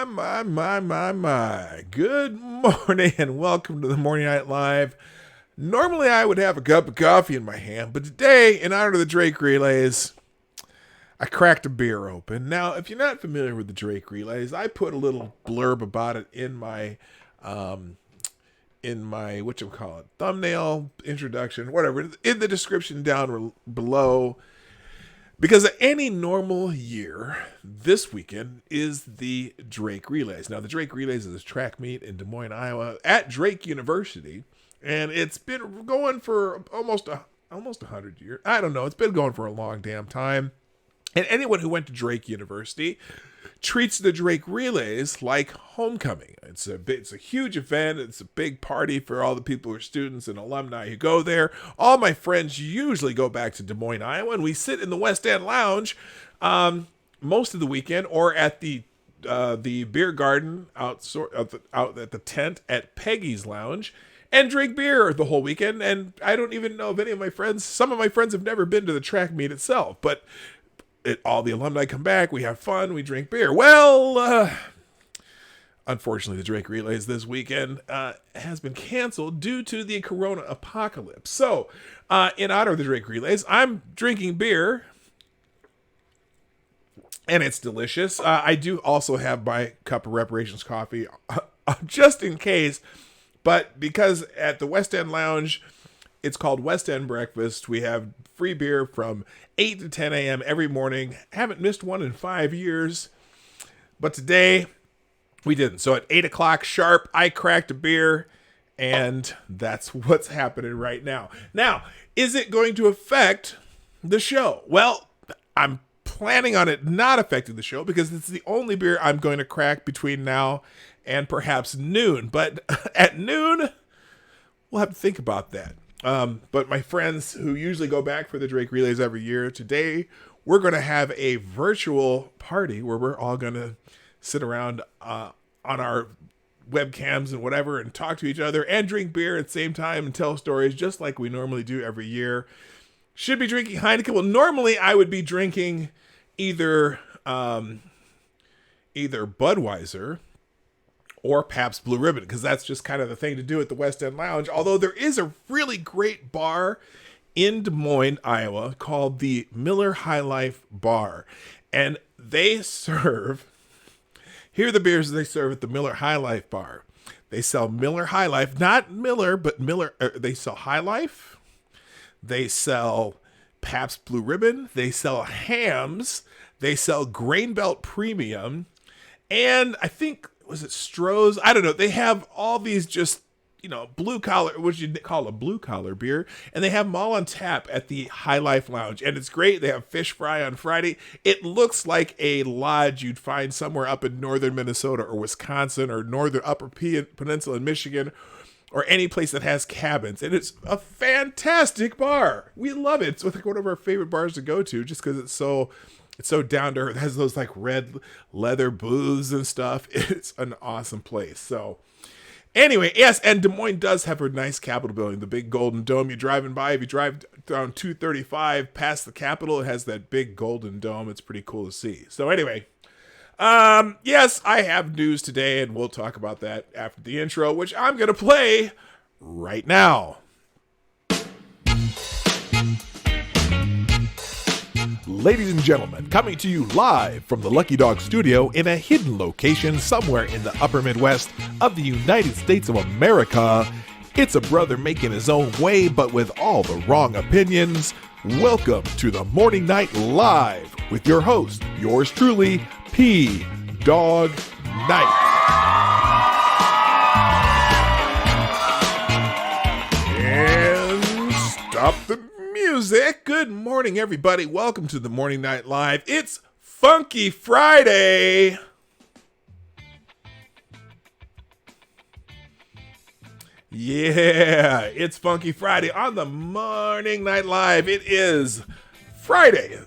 My. Good morning and welcome to the Morning Night Live. Normally I would have a cup of coffee in my hand, but today, in honor of the Drake Relays, I cracked a beer open. Now, if you're not familiar with the Drake Relays, I put a little blurb about it in my thumbnail, introduction, whatever, in the description down below. Because any normal year, this weekend is the Drake Relays. Now, the Drake Relays is a track meet in Des Moines, Iowa, at Drake University, and it's been going for almost 100 years. I don't know. It's been going for a long damn time. And anyone who went to Drake University treats the Drake Relays like homecoming. It's a huge event. It's a big party for all the people who are students and alumni who go there. All my friends usually go back to Des Moines, Iowa, and we sit in the West End Lounge most of the weekend, or at the beer garden out at the tent at Peggy's Lounge, and drink beer the whole weekend. And I don't even know if any of my friends, some of my friends have never been to the track meet itself, but all the alumni come back, we have fun, we drink beer. Well, unfortunately, the Drake Relays this weekend has been canceled due to the corona apocalypse. So, in honor of the Drake Relays, I'm drinking beer, and it's delicious. I do also have my cup of reparations coffee, just in case, but because at the West End Lounge, it's called West End Breakfast. We have free beer from 8 to 10 a.m. every morning. Haven't missed one in 5 years. But today, we didn't. So at 8 o'clock sharp, I cracked a beer. And that's what's happening right now. Now, is it going to affect the show? Well, I'm planning on it not affecting the show because it's the only beer I'm going to crack between now and perhaps noon. But at noon, we'll have to think about that. But my friends who usually go back for the Drake Relays every year, today we're going to have a virtual party where we're all going to sit around on our webcams and whatever and talk to each other and drink beer at the same time and tell stories just like we normally do every year. Should be drinking Heineken. Well, normally I would be drinking either Budweiser or Pabst Blue Ribbon, because that's just kind of the thing to do at the West End Lounge. Although there is a really great bar in Des Moines, Iowa, called the Miller High Life Bar. And they serve, here are the beers they serve at the Miller High Life Bar. They sell Miller High Life, not Miller, but Miller. They sell High Life. They sell Pabst Blue Ribbon. They sell Hams. They sell Grain Belt Premium. And I think, was it Stroh's? I don't know. They have all these just, blue collar, what you call a blue collar beer. And they have them all on tap at the High Life Lounge. And it's great. They have fish fry on Friday. It looks like a lodge you'd find somewhere up in northern Minnesota or Wisconsin or northern Upper Peninsula in Michigan or any place that has cabins. And it's a fantastic bar. We love it. It's like one of our favorite bars to go to just because it's so down to earth. It has those like red leather booths and stuff. It's an awesome place. So anyway, yes, and Des Moines does have a nice Capitol building, the big golden dome. You're driving by. If you drive down 235 past the Capitol, it has that big golden dome. It's pretty cool to see. So anyway, yes, I have news today, and we'll talk about that after the intro, which I'm going to play right now. Ladies and gentlemen, coming to you live from the Lucky Dog Studio in a hidden location somewhere in the upper Midwest of the United States of America, it's a brother making his own way, but with all the wrong opinions. Welcome to the Morning Night Live with your host, yours truly, P. Dog Night. And stop the music. Good morning, everybody. Welcome to the Morning Night Live. It's Funky Friday. Yeah, it's Funky Friday on the Morning Night Live. It is Friday,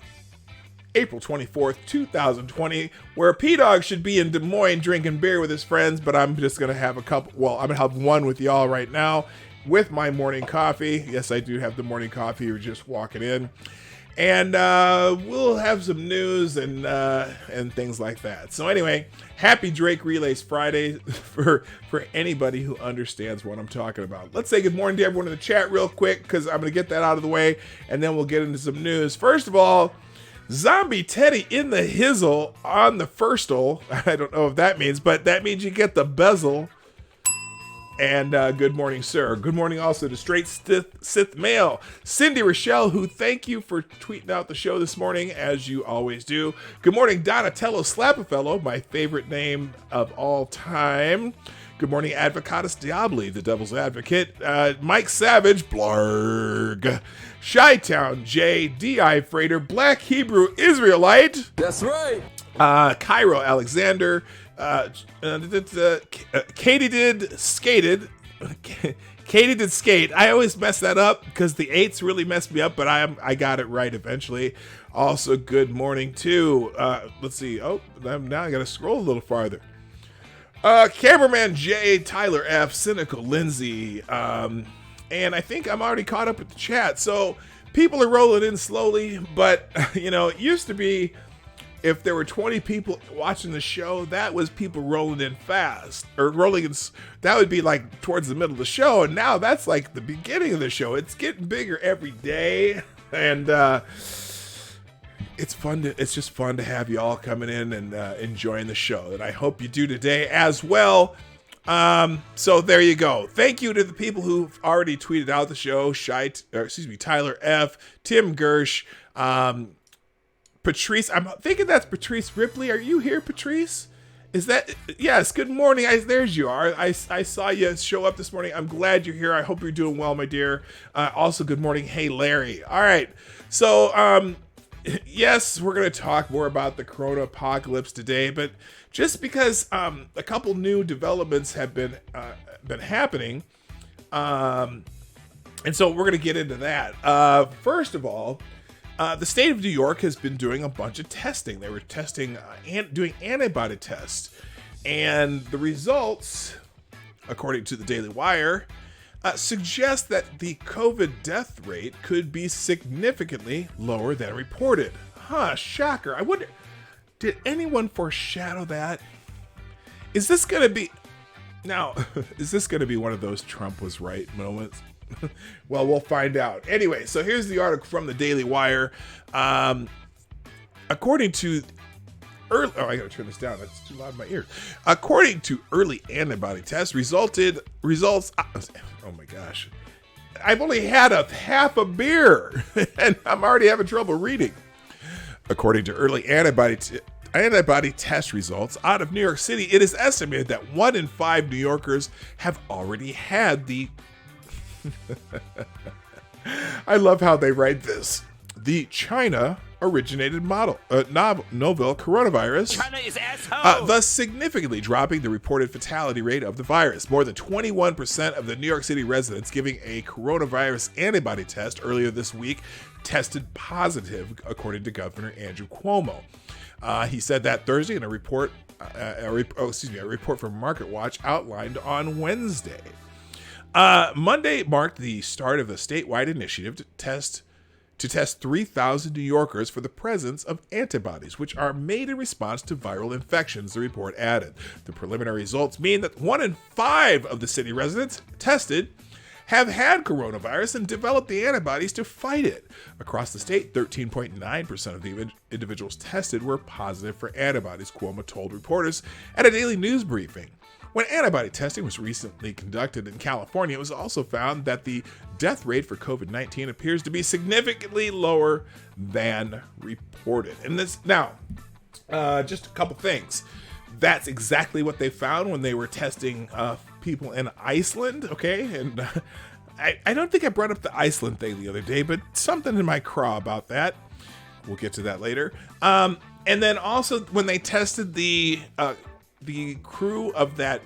April 24th, 2020, where P-Dog should be in Des Moines drinking beer with his friends, but I'm just going to have a couple, well, I'm going to have one with y'all right now with my morning coffee. Yes, I do have the morning coffee. You're just walking in. And we'll have some news and things like that. So anyway, happy Drake Relays Friday for anybody who understands what I'm talking about. Let's say good morning to everyone in the chat real quick, because I'm going to get that out of the way, and then we'll get into some news. First of all, Zombie Teddy in the hizzle on the firstle. I don't know if that means, but that means you get the bezel. And good morning, sir. Good morning also to Straight Sith Mail, Cindy Rochelle, who thank you for tweeting out the show this morning, as you always do. Good morning, Donatello Slapafello, my favorite name of all time. Good morning, Advocatus Diabli, the Devil's Advocate. Mike Savage, Blarg. Chi-Town J, D.I. Freighter, Black Hebrew Israelite. That's right. Cairo Alexander. Katie did skated. Katie did skate. I always mess that up because the 8s really messed me up, but I got it right eventually. Also, good morning to let's see. Oh, now I gotta scroll a little farther. Cameraman J, Tyler F, Cynical Lindsay, and I think I'm already caught up with the chat. So people are rolling in slowly, but it used to be, if there were 20 people watching the show, that was people rolling in fast, or rolling in. That would be like towards the middle of the show, and now that's like the beginning of the show. It's getting bigger every day, and it's fun. It's just fun to have you all coming in and enjoying the show, and I hope you do today as well. So there you go. Thank you to the people who've already tweeted out the show. Tyler F, Tim Gersh. Patrice, I'm thinking that's Patrice Ripley. Are you here, Patrice? Is that? Yes, good morning. There's you are. I saw you show up this morning. I'm glad you're here. I hope you're doing well, my dear. Also, good morning. Hey, Larry. All right. So, yes, we're going to talk more about the Corona apocalypse today, but just because a couple new developments have been happening, and so we're going to get into that. First of all, the state of New York has been doing a bunch of testing. They were testing doing antibody tests, and the results, according to the Daily Wire, suggest that the COVID death rate could be significantly lower than reported. Shocker. I wonder, did anyone foreshadow that? Is this going to be one of those Trump was right moments? Well, we'll find out. Anyway, so here's the article from the Daily Wire. According to I gotta turn this down. That's too loud in my ears. According to early antibody tests, results. Oh my gosh, I've only had half a beer, and I'm already having trouble reading. According to early antibody test results out of New York City, it is estimated that 1 in 5 New Yorkers have already had the I love how they write this. The China-originated novel coronavirus, China is asshole. thus significantly dropping the reported fatality rate of the virus. More than 21% of the New York City residents giving a coronavirus antibody test earlier this week tested positive, according to Governor Andrew Cuomo. He said that Thursday in a report from MarketWatch outlined on Wednesday. Monday marked the start of a statewide initiative to test 3,000 New Yorkers for the presence of antibodies, which are made in response to viral infections, the report added. The preliminary results mean that 1 in 5 of the city residents tested have had coronavirus and developed the antibodies to fight it. Across the state, 13.9% of the individuals tested were positive for antibodies, Cuomo told reporters at a daily news briefing. When antibody testing was recently conducted in California, it was also found that the death rate for COVID-19 appears to be significantly lower than reported. And this now, just a couple things. That's exactly what they found when they were testing people in Iceland, okay? And I don't think I brought up the Iceland thing the other day, but something in my craw about that. We'll get to that later. And then also when they tested the crew of that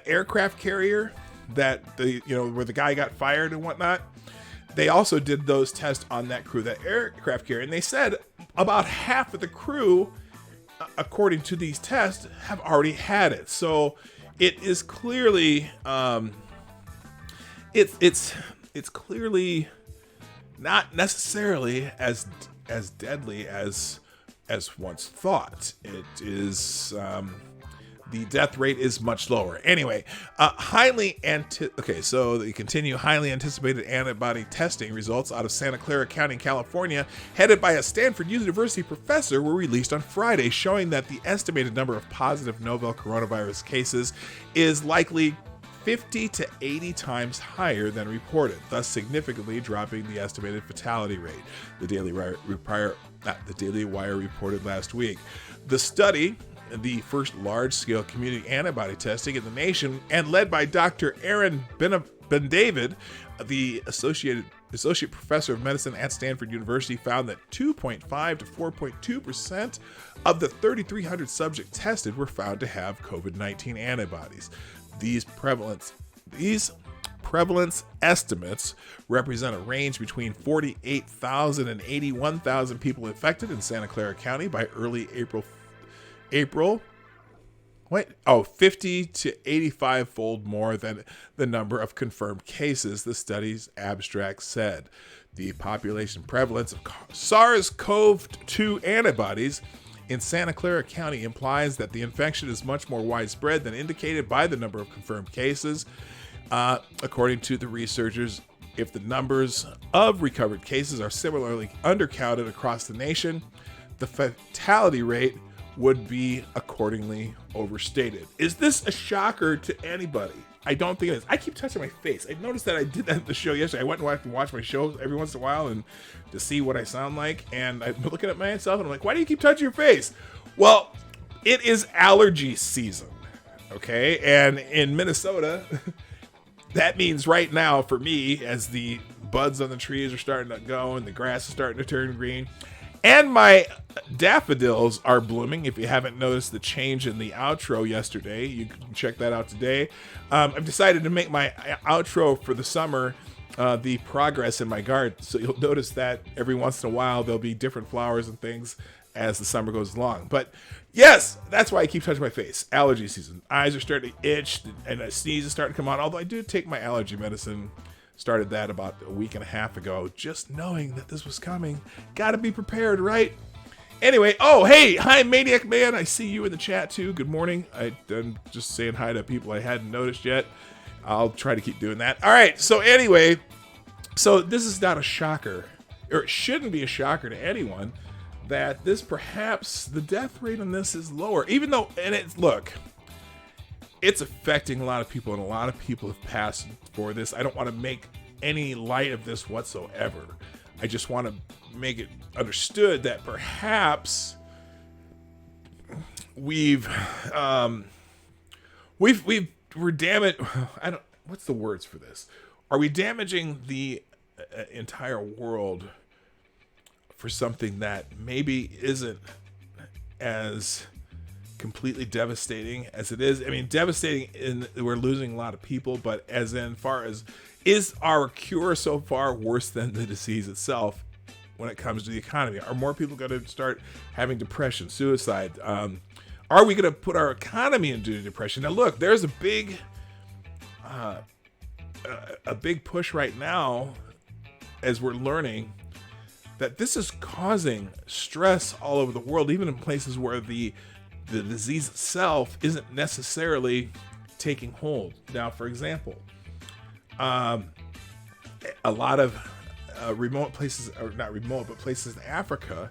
aircraft carrier that where the guy got fired and whatnot, they also did those tests on that crew, that aircraft carrier, and they said about half of the crew, according to these tests, have already had it. So it is clearly it's clearly not necessarily as deadly as once thought. It is the death rate is much lower. Anyway, so they continue. Highly anticipated antibody testing results out of Santa Clara County, California, headed by a Stanford University professor, were released on Friday, showing that the estimated number of positive novel coronavirus cases is likely 50 to 80 times higher than reported, thus significantly dropping the estimated fatality rate, the Daily Wire reported last week. The study, the first large-scale community antibody testing in the nation, and led by Dr. Aaron Ben-David, the associate professor of medicine at Stanford University, found that 2.5 to 4.2% of the 3,300 subjects tested were found to have COVID-19 antibodies. These prevalence estimates represent a range between 48,000 and 81,000 people infected in Santa Clara County by early April. 50 to 85-fold more than the number of confirmed cases, the study's abstract said. The population prevalence of SARS-CoV-2 antibodies in Santa Clara County implies that the infection is much more widespread than indicated by the number of confirmed cases. According to the researchers, if the numbers of recovered cases are similarly undercounted across the nation, the fatality rate would be accordingly overstated. Is this a shocker to anybody? I don't think it is. I keep touching my face. I noticed that I did that at the show yesterday. I went and watched my show every once in a while and to see what I sound like. And I'm looking at myself and I'm like, why do you keep touching your face? Well, it is allergy season. Okay. And in Minnesota, that means right now for me, as the buds on the trees are starting to go and the grass is starting to turn green, and my daffodils are blooming. If you haven't noticed the change in the outro yesterday, you can check that out today. I've decided to make my outro for the summer the progress in my garden. So you'll notice that every once in a while there'll be different flowers and things as the summer goes along. But yes, that's why I keep touching my face. Allergy season. Eyes are starting to itch and a sneeze is starting to come on. Although I do take my allergy medicine. Started that about a week and a half ago, just knowing that this was coming. Gotta be prepared, right? Anyway, hi, Maniac Man. I see you in the chat too. Good morning. I'm just saying hi to people I hadn't noticed yet. I'll try to keep doing that. All right, so anyway, this is not a shocker, or it shouldn't be a shocker to anyone, that perhaps the death rate on this is lower. Even though, it's affecting a lot of people, and a lot of people have passed for this. I don't want to make any light of this whatsoever. I just want to make it understood that perhaps we're damaged. What's the words for this? Are we damaging the entire world for something that maybe isn't as completely devastating as it is? I mean, devastating in we're losing a lot of people, but as far as, is our cure so far worse than the disease itself when it comes to the economy? Are more people going to start having depression, suicide? Are we going to put our economy into depression? Now look, there's a big push right now, as we're learning, that this is causing stress all over the world, even in places where the disease itself isn't necessarily taking hold. Now, for example, a lot of remote places, or not remote, but places in Africa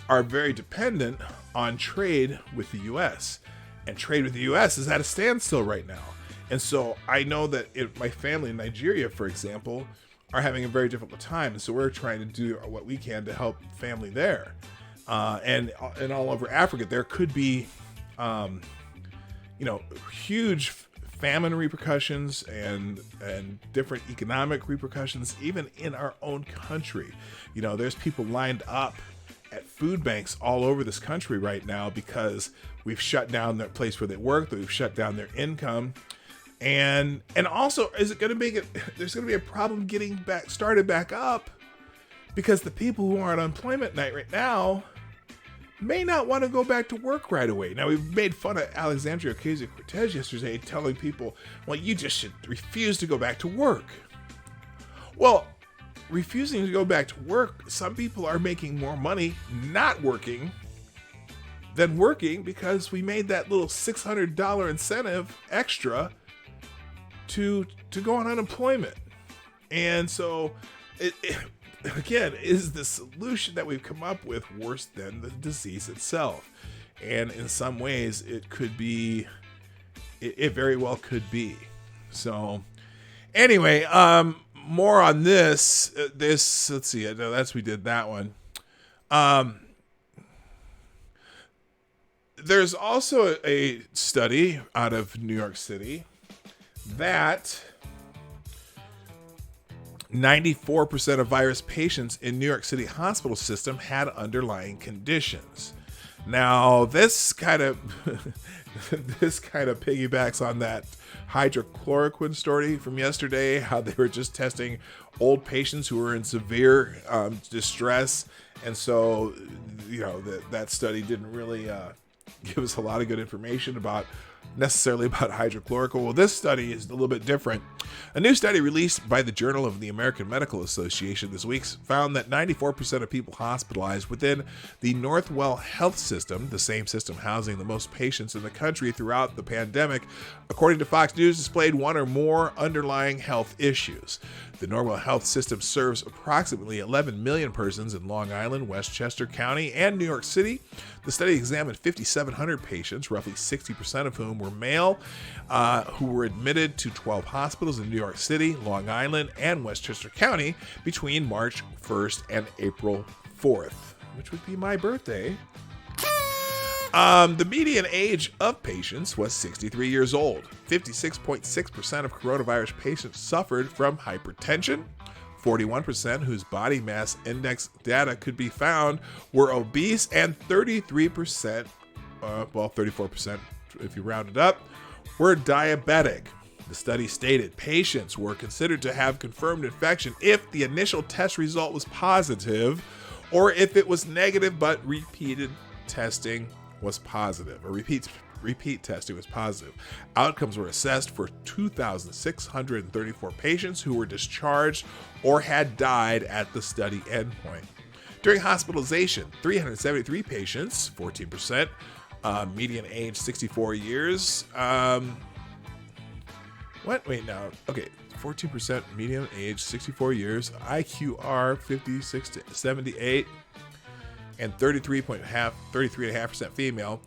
are very dependent on trade with the U.S. And trade with the U.S. is at a standstill right now. And so I know that my family in Nigeria, for example, are having a very difficult time. And so we're trying to do what we can to help family there. And all over Africa, there could be huge famine repercussions and different economic repercussions, even in our own country. There's people lined up at food banks all over this country right now because we've shut down their place where they work, we've shut down their income. And also, is it going to make it, there's going to be a problem getting started back up, because the people who are on unemployment night right now may not want to go back to work right away. Now, we've made fun of Alexandria Ocasio-Cortez yesterday, telling people, well, you just should refuse to go back to work. Well, refusing to go back to work, some people are making more money not working than working because we made that little $600 incentive extra to go on unemployment. And so again, is the solution that we've come up with worse than the disease itself? And in some ways it could be, it very well could be. So anyway, more on this, let's see, no, we did that one. There's also a study out of New York City that 94% of virus patients in New York City hospital system had underlying conditions. Now, this kind of piggybacks on that hydrochloroquine story from yesterday, how they were just testing old patients who were in severe distress. And so, that study didn't really give us a lot of good information necessarily about hydrochloroquine. Well, this study is a little bit different. A new study released by the Journal of the American Medical Association this week found that 94% of people hospitalized within the Northwell Health System, the same system housing the most patients in the country throughout the pandemic, according to Fox News, displayed one or more underlying health issues. The Norwell Health System serves approximately 11 million persons in Long Island, Westchester County, and New York City. The study examined 5,700 patients, roughly 60% of whom were male, who were admitted to 12 hospitals in New York City, Long Island, and Westchester County between March 1st and April 4th, which would be my birthday. The median age of patients was 63 years old. 56.6% of coronavirus patients suffered from hypertension. 41% whose body mass index data could be found were obese, and 33%, 34% if you round it up, were diabetic. The study stated patients were considered to have confirmed infection if the initial test result was positive, or if it was negative but repeated testing was positive, or repeat testing was positive. Outcomes were assessed for 2,634 patients who were discharged or had died at the study endpoint. During hospitalization, 373 patients, 14%, median age 64 years. 14% median age 64 years, IQR 56 to 78. And 33.5% female,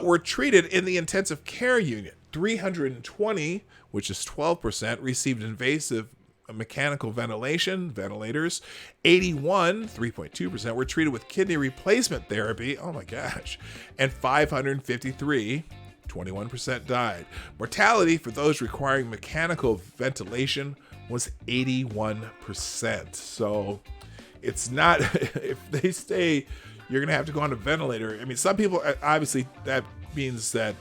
were treated in the intensive care unit. 320, which is 12%, received invasive mechanical ventilators. 81, 3.2%, were treated with kidney replacement therapy. Oh my gosh. And 553, 21%, died. Mortality for those requiring mechanical ventilation was 81%. So it's not, if they stay, you're going to have to go on a ventilator. I mean, some people, obviously, that means that,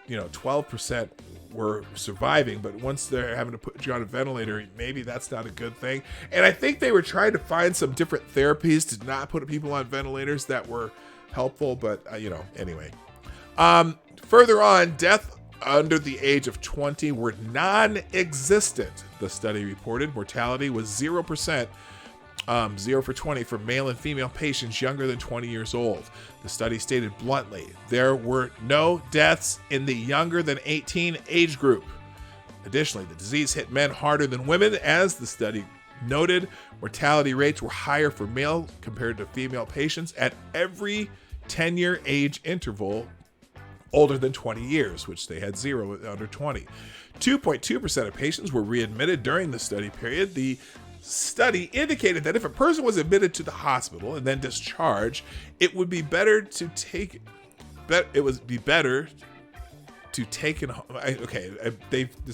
12% were surviving, but once they're having to put you on a ventilator, maybe that's not a good thing. And I think they were trying to find some different therapies to not put people on ventilators that were helpful, but, anyway. Further on, death under the age of 20 were non-existent, the study reported. Mortality was 0%. 0 for 20 for male and female patients younger than 20 years old. The study stated bluntly, there were no deaths in the younger than 18 age group. Additionally, the disease hit men harder than women. As the study noted, mortality rates were higher for male compared to female patients at every 10-year age interval older than 20 years, which they had 0 under 20. 2.2% of patients were readmitted during the study period. The study indicated that if a person was admitted to the hospital and then discharged, it would be better to take this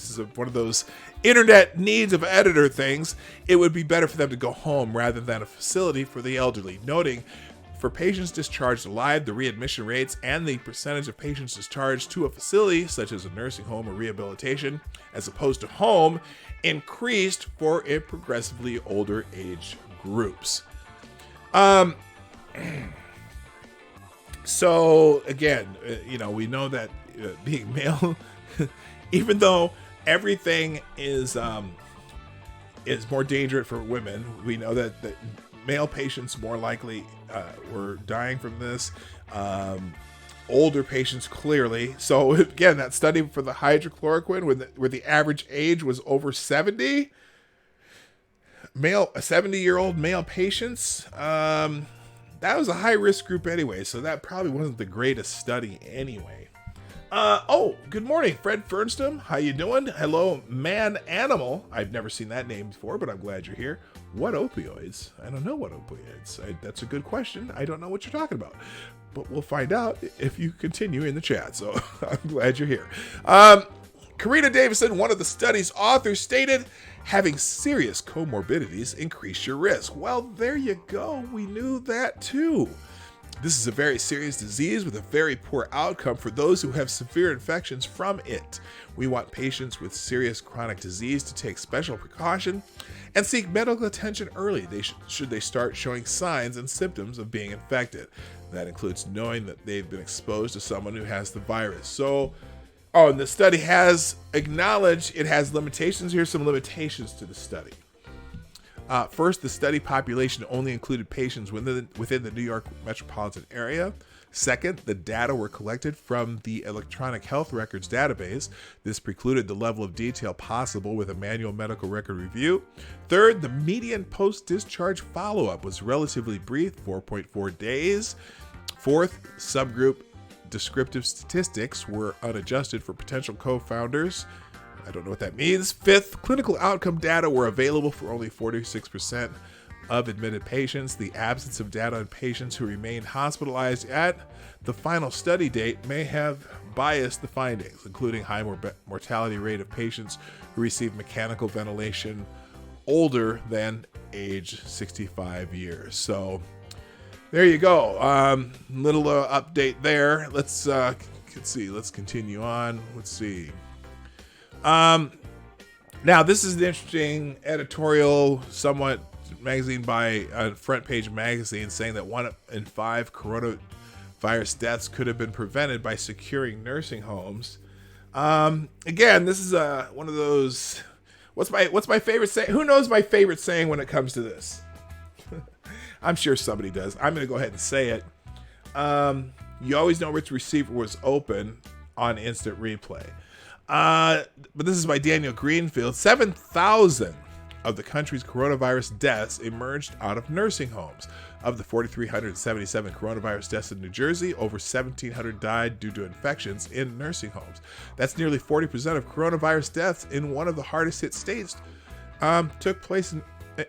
is one of those internet needs of editor things. It would be better for them to go home rather than a facility for the elderly, noting for patients discharged alive, the readmission rates and the percentage of patients discharged to a facility, such as a nursing home or rehabilitation, as opposed to home, increased for a progressively older age groups. So again, we know that being male, even though everything is is more dangerous for women. We know that male patients more likely were dying from this. Older patients clearly. So again, that study for the hydrochloroquine, where the average age was over 70, 70-year-old male patients. That was a high risk group anyway, so that probably wasn't the greatest study anyway. Good morning, Fred Fernstam. How you doing? Hello, Man Animal. I've never seen that name before, but I'm glad you're here. What opioids? I don't know what opioids. That's a good question. I don't know what you're talking about, but we'll find out if you continue in the chat. So I'm glad you're here. Karina Davison, one of the study's authors, stated, having serious comorbidities increase your risk. Well, there you go. We knew that too. This is a very serious disease with a very poor outcome for those who have severe infections from it. We want patients with serious chronic disease to take special precaution and seek medical attention early. Should they start showing signs and symptoms of being infected. That includes knowing that they've been exposed to someone who has the virus. And the study has acknowledged it has limitations. Here's some limitations to the study. First, the study population only included patients within the New York metropolitan area. Second, the data were collected from the electronic health records database. This precluded the level of detail possible with a manual medical record review. Third, the median post-discharge follow-up was relatively brief, 4.4 days. Fourth, subgroup descriptive statistics were unadjusted for potential co-founders. I don't know what that means. Fifth, clinical outcome data were available for only 46% of admitted patients. The absence of data on patients who remained hospitalized at the final study date may have biased the findings, including high mortality rate of patients who received mechanical ventilation older than age 65 years. So there you go. Little update there. Let's see. Let's continue on. Let's see. Now this is an interesting editorial, somewhat magazine by Front Page Magazine, saying that 1 in 5 coronavirus deaths could have been prevented by securing nursing homes. Again, this is one of those. What's my favorite saying? Who knows my favorite saying when it comes to this? I'm sure somebody does. I'm going to go ahead and say it. You always know which receiver was open on instant replay. But this is by Daniel Greenfield. 7,000 of the country's coronavirus deaths emerged out of nursing homes. Of the 4,377 coronavirus deaths in New Jersey, over 1,700 died due to infections in nursing homes. That's nearly 40% of coronavirus deaths in one of the hardest hit states. Took place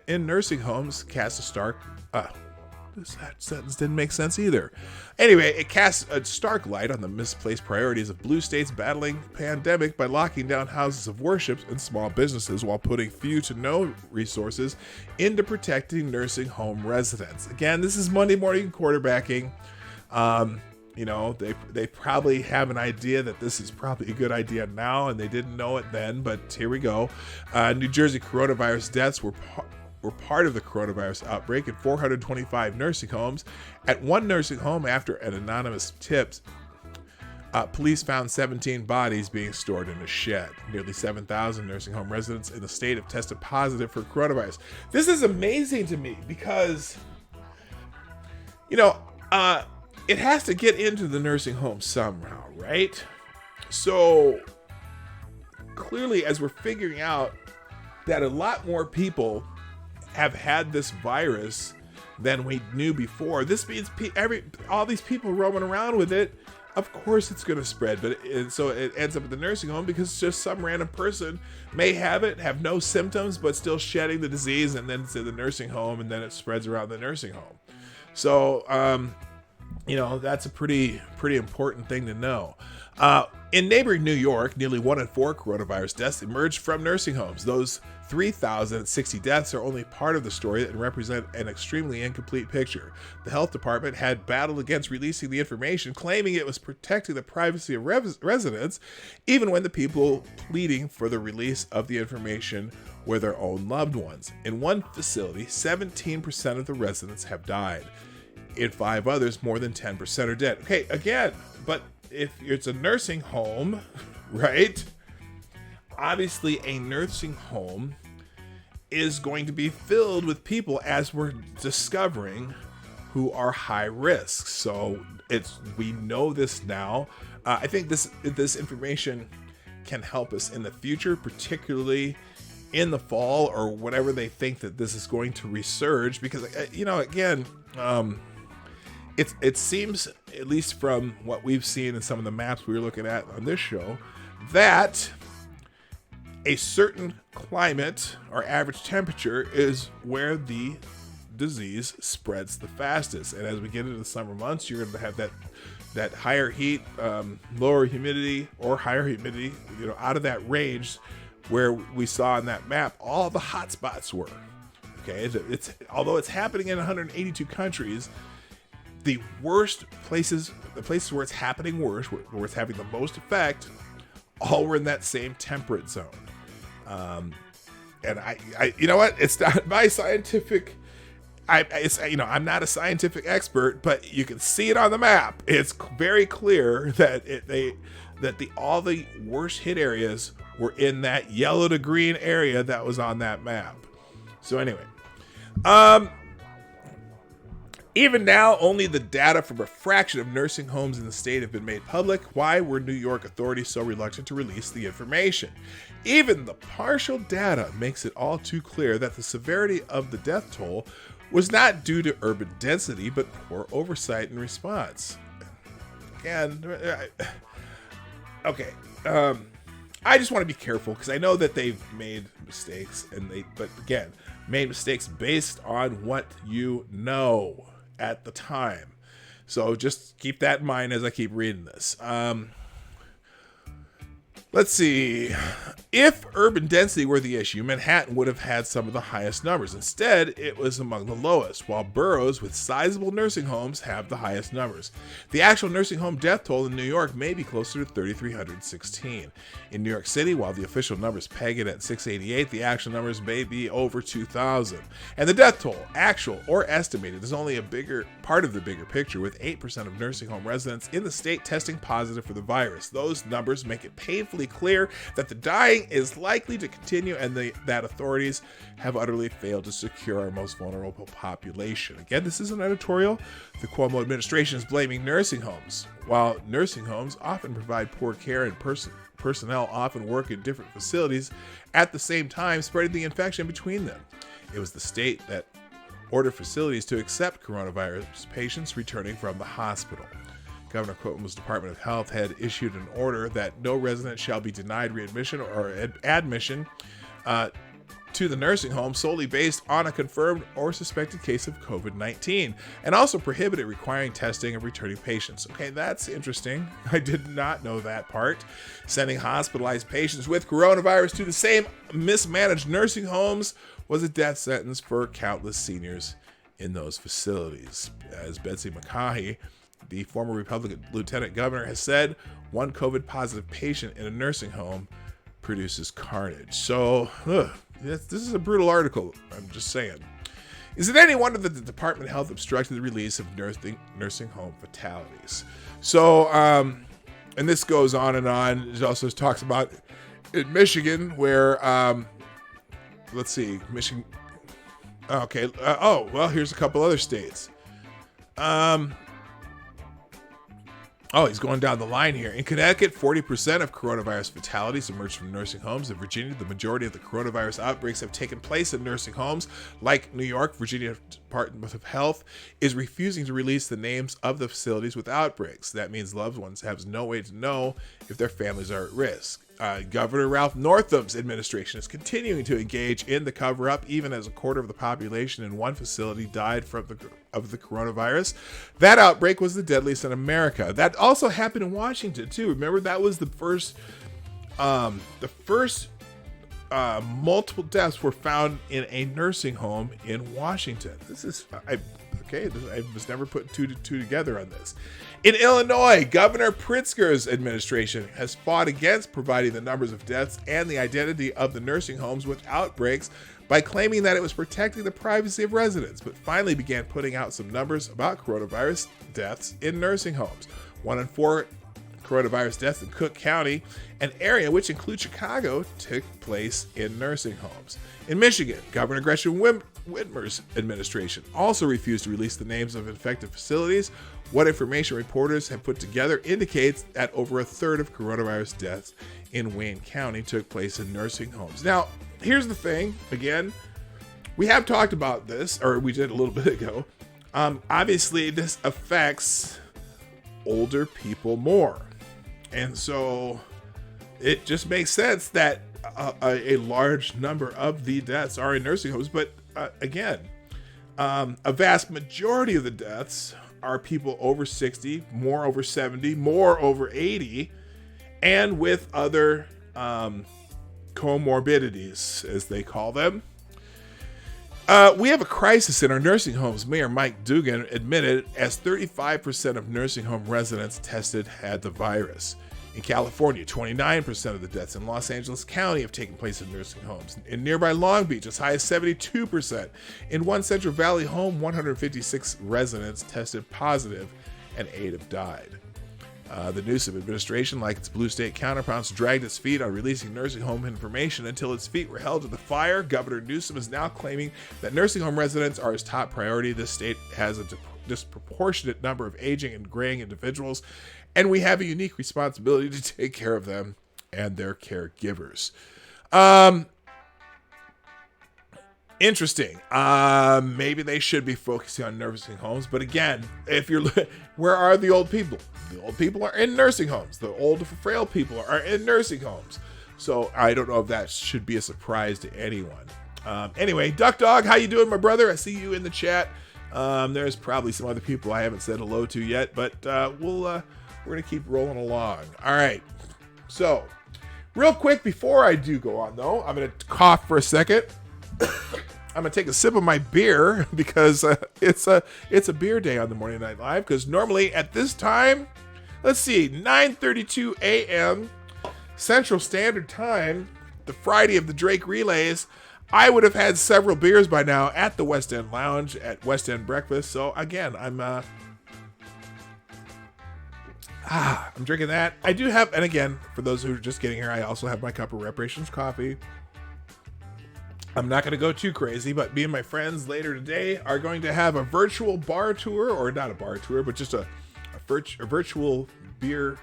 in nursing homes. Cast a stark... that sentence didn't make sense either. Anyway, it casts a stark light on the misplaced priorities of blue states battling pandemic by locking down houses of worship and small businesses while putting few to no resources into protecting nursing home residents. Again, this is Monday morning quarterbacking. They probably have an idea that this is probably a good idea now, and they didn't know it then, but here we go. New Jersey coronavirus deaths were part of the coronavirus outbreak in 425 nursing homes. At one nursing home, after an anonymous tip, police found 17 bodies being stored in a shed. Nearly 7,000 nursing home residents in the state have tested positive for coronavirus. This is amazing to me because, it has to get into the nursing home somehow, right? So clearly, as we're figuring out that a lot more people have had this virus than we knew before. This means all these people roaming around with it, of course it's going to spread. So it ends up at the nursing home because just some random person may have it, have no symptoms, but still shedding the disease, and then it's in the nursing home, and then it spreads around the nursing home. So, that's a pretty important thing to know. In neighboring New York, nearly 1 in 4 coronavirus deaths emerged from nursing homes. Those 3,060 deaths are only part of the story and represent an extremely incomplete picture. The health department had battled against releasing the information, claiming it was protecting the privacy of residents, even when the people pleading for the release of the information were their own loved ones. In one facility, 17% of the residents have died. In 5 others, more than 10% are dead. Okay, again, but if it's a nursing home, right? Obviously, a nursing home is going to be filled with people as we're discovering who are high risk. So we know this now. I think this information can help us in the future, particularly in the fall or whenever they think that this is going to resurge, because again, it seems, at least from what we've seen in some of the maps we were looking at on this show, that a certain climate or average temperature is where the disease spreads the fastest. And as we get into the summer months, you're going to have that higher heat, lower humidity, or higher humidity, out of that range where we saw in that map all the hot spots were. Okay, although it's happening in 182 countries, the worst places, the places where it's happening worst, where it's having the most effect, all were in that same temperate zone. And I you know what? It's not my scientific. I'm not a scientific expert, but you can see it on the map. It's very clear that all the worst hit areas were in that yellow to green area that was on that map. So anyway, even now, only the data from a fraction of nursing homes in the state have been made public. Why were New York authorities so reluctant to release the information? Even the partial data makes it all too clear that the severity of the death toll was not due to urban density, but poor oversight and response. Again, okay. I just want to be careful because I know that they've made mistakes, but again, made mistakes based on what you know at the time. So just keep that in mind as I keep reading this. Let's see. If urban density were the issue, Manhattan would have had some of the highest numbers. Instead, it was among the lowest, while boroughs with sizable nursing homes have the highest numbers. The actual nursing home death toll in New York may be closer to 3,316. In New York City, while the official numbers peg it at 688, the actual numbers may be over 2,000. And the death toll, actual or estimated, is only a bigger part of the bigger picture, with 8% of nursing home residents in the state testing positive for the virus. Those numbers make it painfully clear that the dying is likely to continue and that authorities have utterly failed to secure our most vulnerable population. Again, this is an editorial. The Cuomo administration is blaming nursing homes. While nursing homes often provide poor care and personnel often work in different facilities at the same time, spreading the infection between them. It was the state that ordered facilities to accept coronavirus patients returning from the hospital. Governor Cuomo's Department of Health had issued an order that no resident shall be denied readmission or admission to the nursing home solely based on a confirmed or suspected case of COVID-19, and also prohibited requiring testing of returning patients. Okay, that's interesting. I did not know that part. Sending hospitalized patients with coronavirus to the same mismanaged nursing homes was a death sentence for countless seniors in those facilities. As Betsy McCaughey, the former Republican lieutenant governor, has said, one COVID-positive patient in a nursing home produces carnage. So, this is a brutal article, I'm just saying. Is it any wonder that the Department of Health obstructed the release of nursing home fatalities? So, and this goes on and on. It also talks about in Michigan where, let's see, Michigan. Okay. Here's a couple other states. He's going down the line here. In Connecticut, 40% of coronavirus fatalities emerged from nursing homes. In Virginia, the majority of the coronavirus outbreaks have taken place in nursing homes. Like New York, Virginia Department of Health is refusing to release the names of the facilities with outbreaks. That means loved ones have no way to know if their families are at risk. Governor Ralph Northam's administration is continuing to engage in the cover-up, even as a quarter of the population in one facility died of the coronavirus. That outbreak was the deadliest in America. That also happened in Washington too. Remember, that was the first multiple deaths were found in a nursing home in Washington. I was never putting two together on this. In Illinois, Governor Pritzker's administration has fought against providing the numbers of deaths and the identity of the nursing homes with outbreaks by claiming that it was protecting the privacy of residents, but finally began putting out some numbers about coronavirus deaths in nursing homes. 1 in 4 coronavirus deaths in Cook County, an area which includes Chicago, took place in nursing homes. In Michigan, Governor Gretchen Whitmer's administration also refused to release the names of infected facilities. What information reporters have put together indicates that over a third of coronavirus deaths in Wayne County took place in nursing homes. Now, here's the thing. Again, we have talked about this, or we did a little bit ago. Obviously, this affects older people more. And so it just makes sense that a large number of the deaths are in nursing homes. But again, a vast majority of the deaths are people over 60, more over 70, more over 80, and with other comorbidities, as they call them. We have a crisis in our nursing homes, Mayor Mike Dugan admitted, as 35% of nursing home residents tested had the virus. In California, 29% of the deaths in Los Angeles County have taken place in nursing homes. In nearby Long Beach, as high as 72%. In one Central Valley home, 156 residents tested positive and 8 have died. The Newsom administration, like its blue state counterparts, dragged its feet on releasing nursing home information until its feet were held to the fire. Governor Newsom is now claiming that nursing home residents are his top priority. This state has a disproportionate number of aging and graying individuals, and we have a unique responsibility to take care of them and their caregivers. Interesting. Maybe they should be focusing on nursing homes, but again, where are the old people? The old people are in nursing homes. The old, frail people are in nursing homes. So I don't know if that should be a surprise to anyone. Anyway, Duck Dog, how you doing, my brother? I see you in the chat. There's probably some other people I haven't said hello to yet, but we're gonna keep rolling along. All right. So, real quick before I do go on, though, I'm gonna cough for a second. I'm gonna take a sip of my beer because it's a beer day on the Morning Night Live. Because normally at this time, let's see, 9:32 a.m. Central Standard Time, the Friday of the Drake Relays, I would have had several beers by now at the West End Lounge at West End Breakfast. So again, I'm drinking that. I do have, and again, for those who are just getting here, I also have my cup of Reparations coffee. I'm not going to go too crazy, but me and my friends later today are going to have a virtual bar tour, or not a bar tour, but just a virtual beer,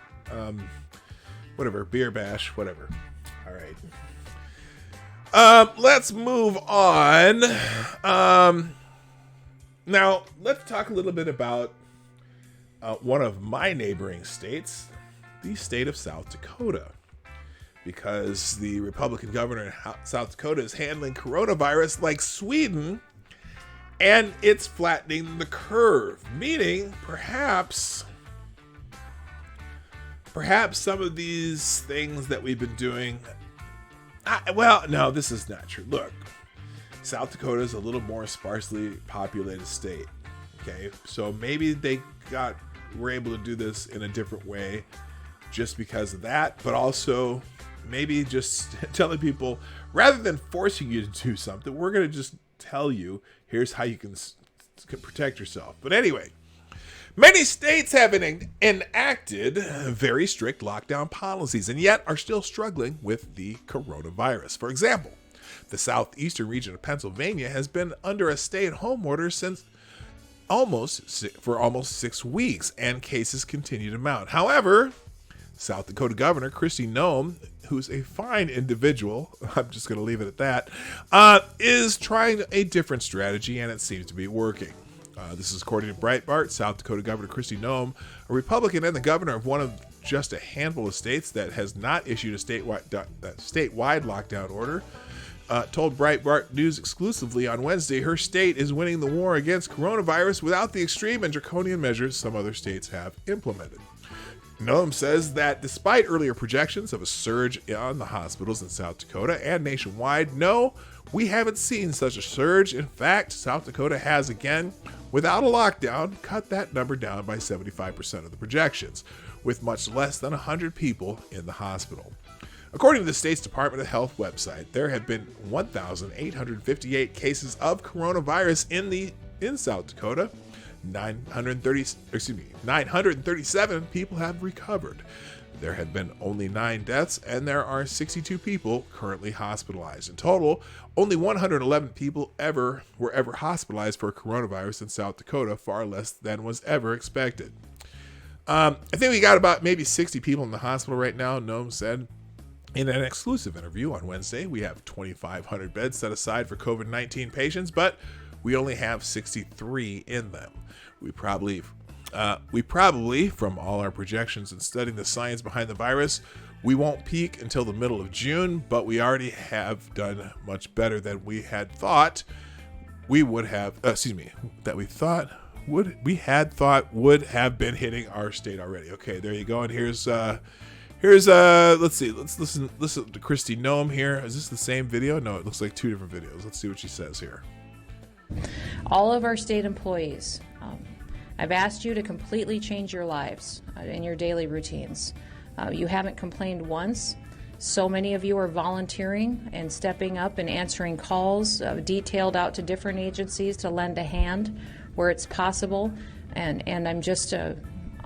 beer bash, whatever. All right. Let's move on. Now, let's talk a little bit about one of my neighboring states, the state of South Dakota. Because the Republican governor in South Dakota is handling coronavirus like Sweden, and it's flattening the curve, meaning perhaps some of these things that we've been doing, no, this is not true. Look, South Dakota is a little more sparsely populated state, okay? So maybe they were able to do this in a different way just because of that, but also maybe just telling people, rather than forcing you to do something, we're going to just tell you, here's how you can protect yourself. But anyway, many states have enacted very strict lockdown policies and yet are still struggling with the coronavirus. For example, the southeastern region of Pennsylvania has been under a stay-at-home order for almost 6 weeks, and cases continue to mount. However, South Dakota Governor Kristi Noem, who's a fine individual, I'm just going to leave it at that, is trying a different strategy, and it seems to be working. This is according to Breitbart. South Dakota Governor Kristi Noem, a Republican and the governor of one of just a handful of states that has not issued a statewide lockdown order, told Breitbart News exclusively on Wednesday her state is winning the war against coronavirus without the extreme and draconian measures some other states have implemented. Noem says that despite earlier projections of a surge on the hospitals in South Dakota and nationwide, no, we haven't seen such a surge. In fact, South Dakota has again, without a lockdown, cut that number down by 75% of the projections, with much less than 100 people in the hospital. According to the state's Department of Health website, there have been 1,858 cases of coronavirus in South Dakota. 937 people have recovered. There have been only 9 deaths, and there are 62 people currently hospitalized. In total, only 111 people were ever hospitalized for coronavirus in South Dakota, far less than was ever expected. I think we got about maybe 60 people in the hospital right now, Noam said. In an exclusive interview on Wednesday, we have 2,500 beds set aside for COVID-19 patients, but we only have 63 in them. We probably, from all our projections and studying the science behind the virus, we won't peak until the middle of June, but we already have done much better than we had thought we would have, would have been hitting our state already. Okay, there you go. And here's let's see. Let's listen to Kristi Noem here. Is this the same video? No, it looks like 2 different videos. Let's see what she says here. All of our state employees, I've asked you to completely change your lives and your daily routines. You haven't complained once. So many of you are volunteering and stepping up and answering calls, detailed out to different agencies to lend a hand where it's possible. And I'm just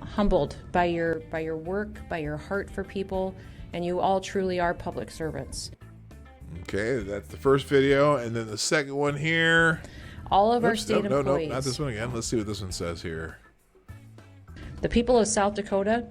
humbled by your work, by your heart for people, and you all truly are public servants. Okay, that's the first video, and then the second one here. All of our state employees. No, not this one again. Let's see what this one says here. The people of South Dakota,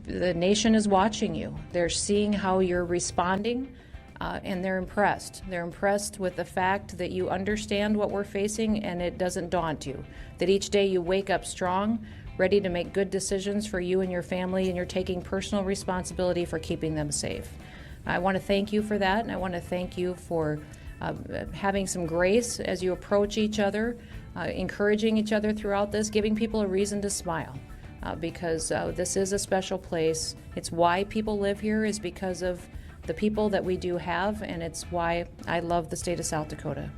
the nation is watching you. They're seeing how you're responding, and they're impressed. They're impressed with the fact that you understand what we're facing and it doesn't daunt you. That each day you wake up strong, ready to make good decisions for you and your family, and you're taking personal responsibility for keeping them safe. I want to thank you for that, and I want to thank you for having some grace as you approach each other, encouraging each other throughout this, giving people a reason to smile, because this is a special place. It's why people live here, is because of the people that we do have, and it's why I love the state of South Dakota.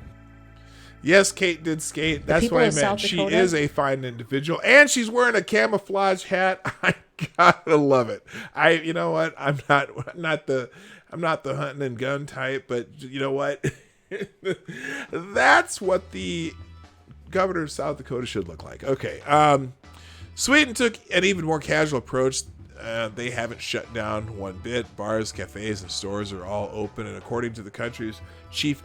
Yes, Kate did skate. That's what I meant. She is a fine individual, and she's wearing a camouflage hat. I gotta love it. You know what? I'm not the hunting and gun type, but you know what? That's what the governor of South Dakota should look like. Okay. Sweden took an even more casual approach. They haven't shut down one bit. Bars, cafes, and stores are all open, and according to the country's chief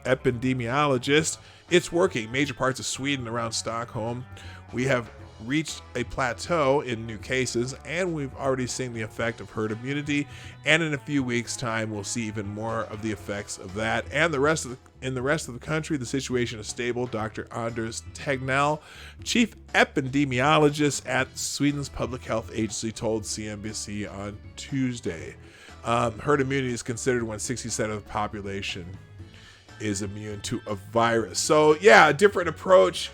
epidemiologist, it's working. Major parts of Sweden around Stockholm, we have reached a plateau in new cases, and we've already seen the effect of herd immunity, and in a few weeks' time we'll see even more of the effects of that. And in the rest of the country, the situation is stable. Dr. Anders Tegnell, chief epidemiologist at Sweden's public health agency, told CNBC on Tuesday. Herd immunity is considered when 60% of the population is immune to a virus. So yeah, a different approach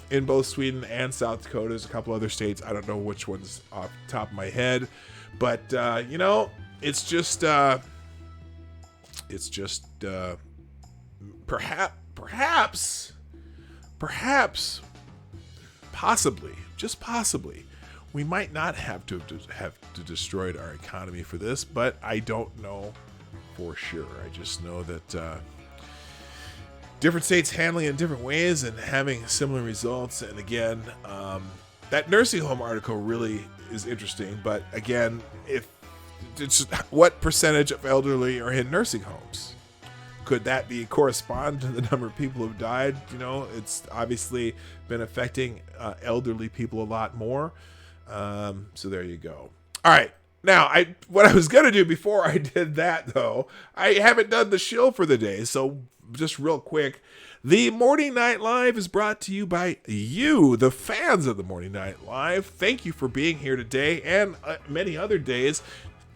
in both Sweden and South Dakota. There's a couple other states. I don't know which ones off the top of my head, but it's just perhaps, possibly, we might not have to destroy our economy for this, but I don't know for sure. I just know that different states handling it in different ways and having similar results. And again, that nursing home article really is interesting. But again, if it's what percentage of elderly are in nursing homes? Could that correspond to the number of people who've died? It's obviously been affecting elderly people a lot more. So there you go. All right. Now, what I was going to do before I did that, though, I haven't done the shill for the day. So just real quick, the Morning Night Live is brought to you by you, the fans of the Morning Night Live. Thank you for being here today and many other days,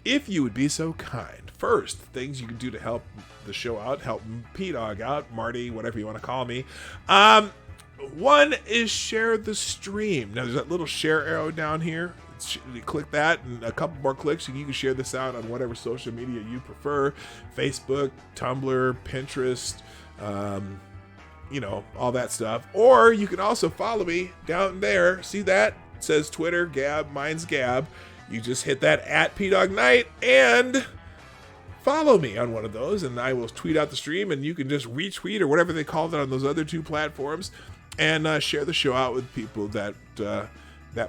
if you would be so kind. First, things you can do to help the show out, help P-Dog out, Marty, whatever you want to call me. One is share the stream. Now, there's that little share arrow down here. You click that, and a couple more clicks, and you can share this out on whatever social media you prefer. Facebook, Tumblr, Pinterest, all that stuff. Or you can also follow me down there. See that? It says Twitter, Gab, mine's Gab. You just hit that at PDogNight and follow me on one of those, and I will tweet out the stream, and you can just retweet or whatever they call it on those other two platforms. and share the show out with people that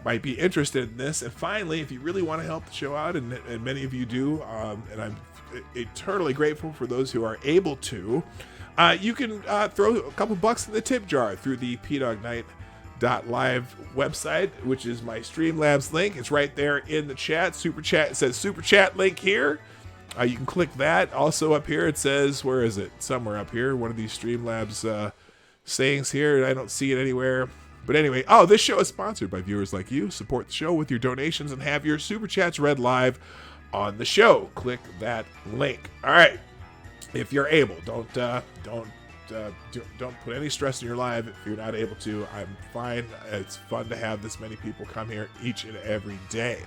might be interested in this. And finally, if you really want to help the show out, and many of you do, and I'm eternally grateful for those who are able to, you can throw a couple bucks in the tip jar through the PDogNight.live website, which is my Streamlabs link. It's right there in the chat. Super chat. It says super chat link here. You can click that. Also up here, it says, where is it? Somewhere up here. One of these Streamlabs sayings here. I don't see it anywhere. But anyway, this show is sponsored by viewers like you. Support the show with your donations and have your super chats read live on the show. Click that link. All right. If you're able, don't put any stress in your life if you're not able to. I'm fine. It's fun to have this many people come here each and every day.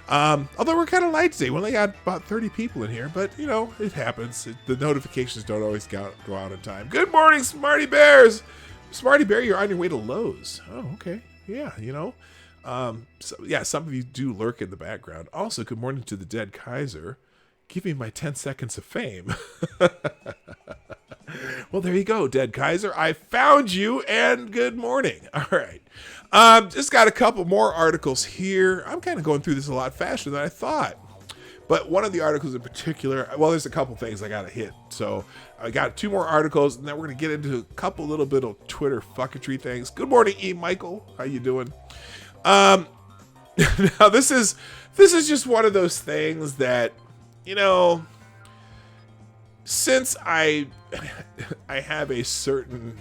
Although we're kind of light today. We only got about 30 people in here, but it happens. The notifications don't always go out in time. Good morning, Smarty Bears. Smarty Bear, you're on your way to Lowe's. Oh, okay. Yeah, some of you do lurk in the background. Also, good morning to the dead Kaiser. Give me my 10 seconds of fame. Well, there you go, dead Kaiser. I found you, and good morning. All right. Just got a couple more articles here. I'm kind of going through this a lot faster than I thought. But one of the articles in particular, well, there's a couple things I got to hit. So I got 2 more articles, and then we're going to get into a couple little bit of Twitter fucketry things. Good morning, E. Michael. How you doing? Now, this is just one of those things that, since I have a certain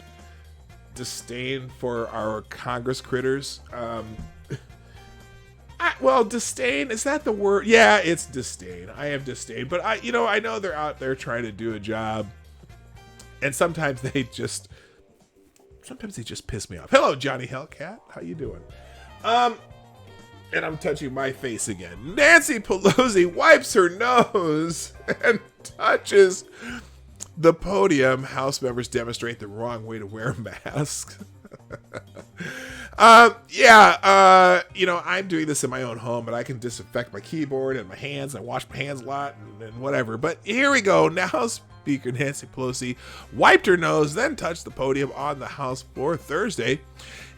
disdain for our Congress critters, disdain, is that the word? Yeah, it's disdain. I have disdain, but I know they're out there trying to do a job, and sometimes they just piss me off. Hello, Johnny Hellcat. How you doing? And I'm touching my face again. Nancy Pelosi wipes her nose and touches the podium. House members demonstrate the wrong way to wear masks. I'm doing this in my own home, but I can disinfect my keyboard and my hands. I wash my hands a lot and whatever. But here we go. Now Speaker Nancy Pelosi wiped her nose, then touched the podium on the House floor Thursday,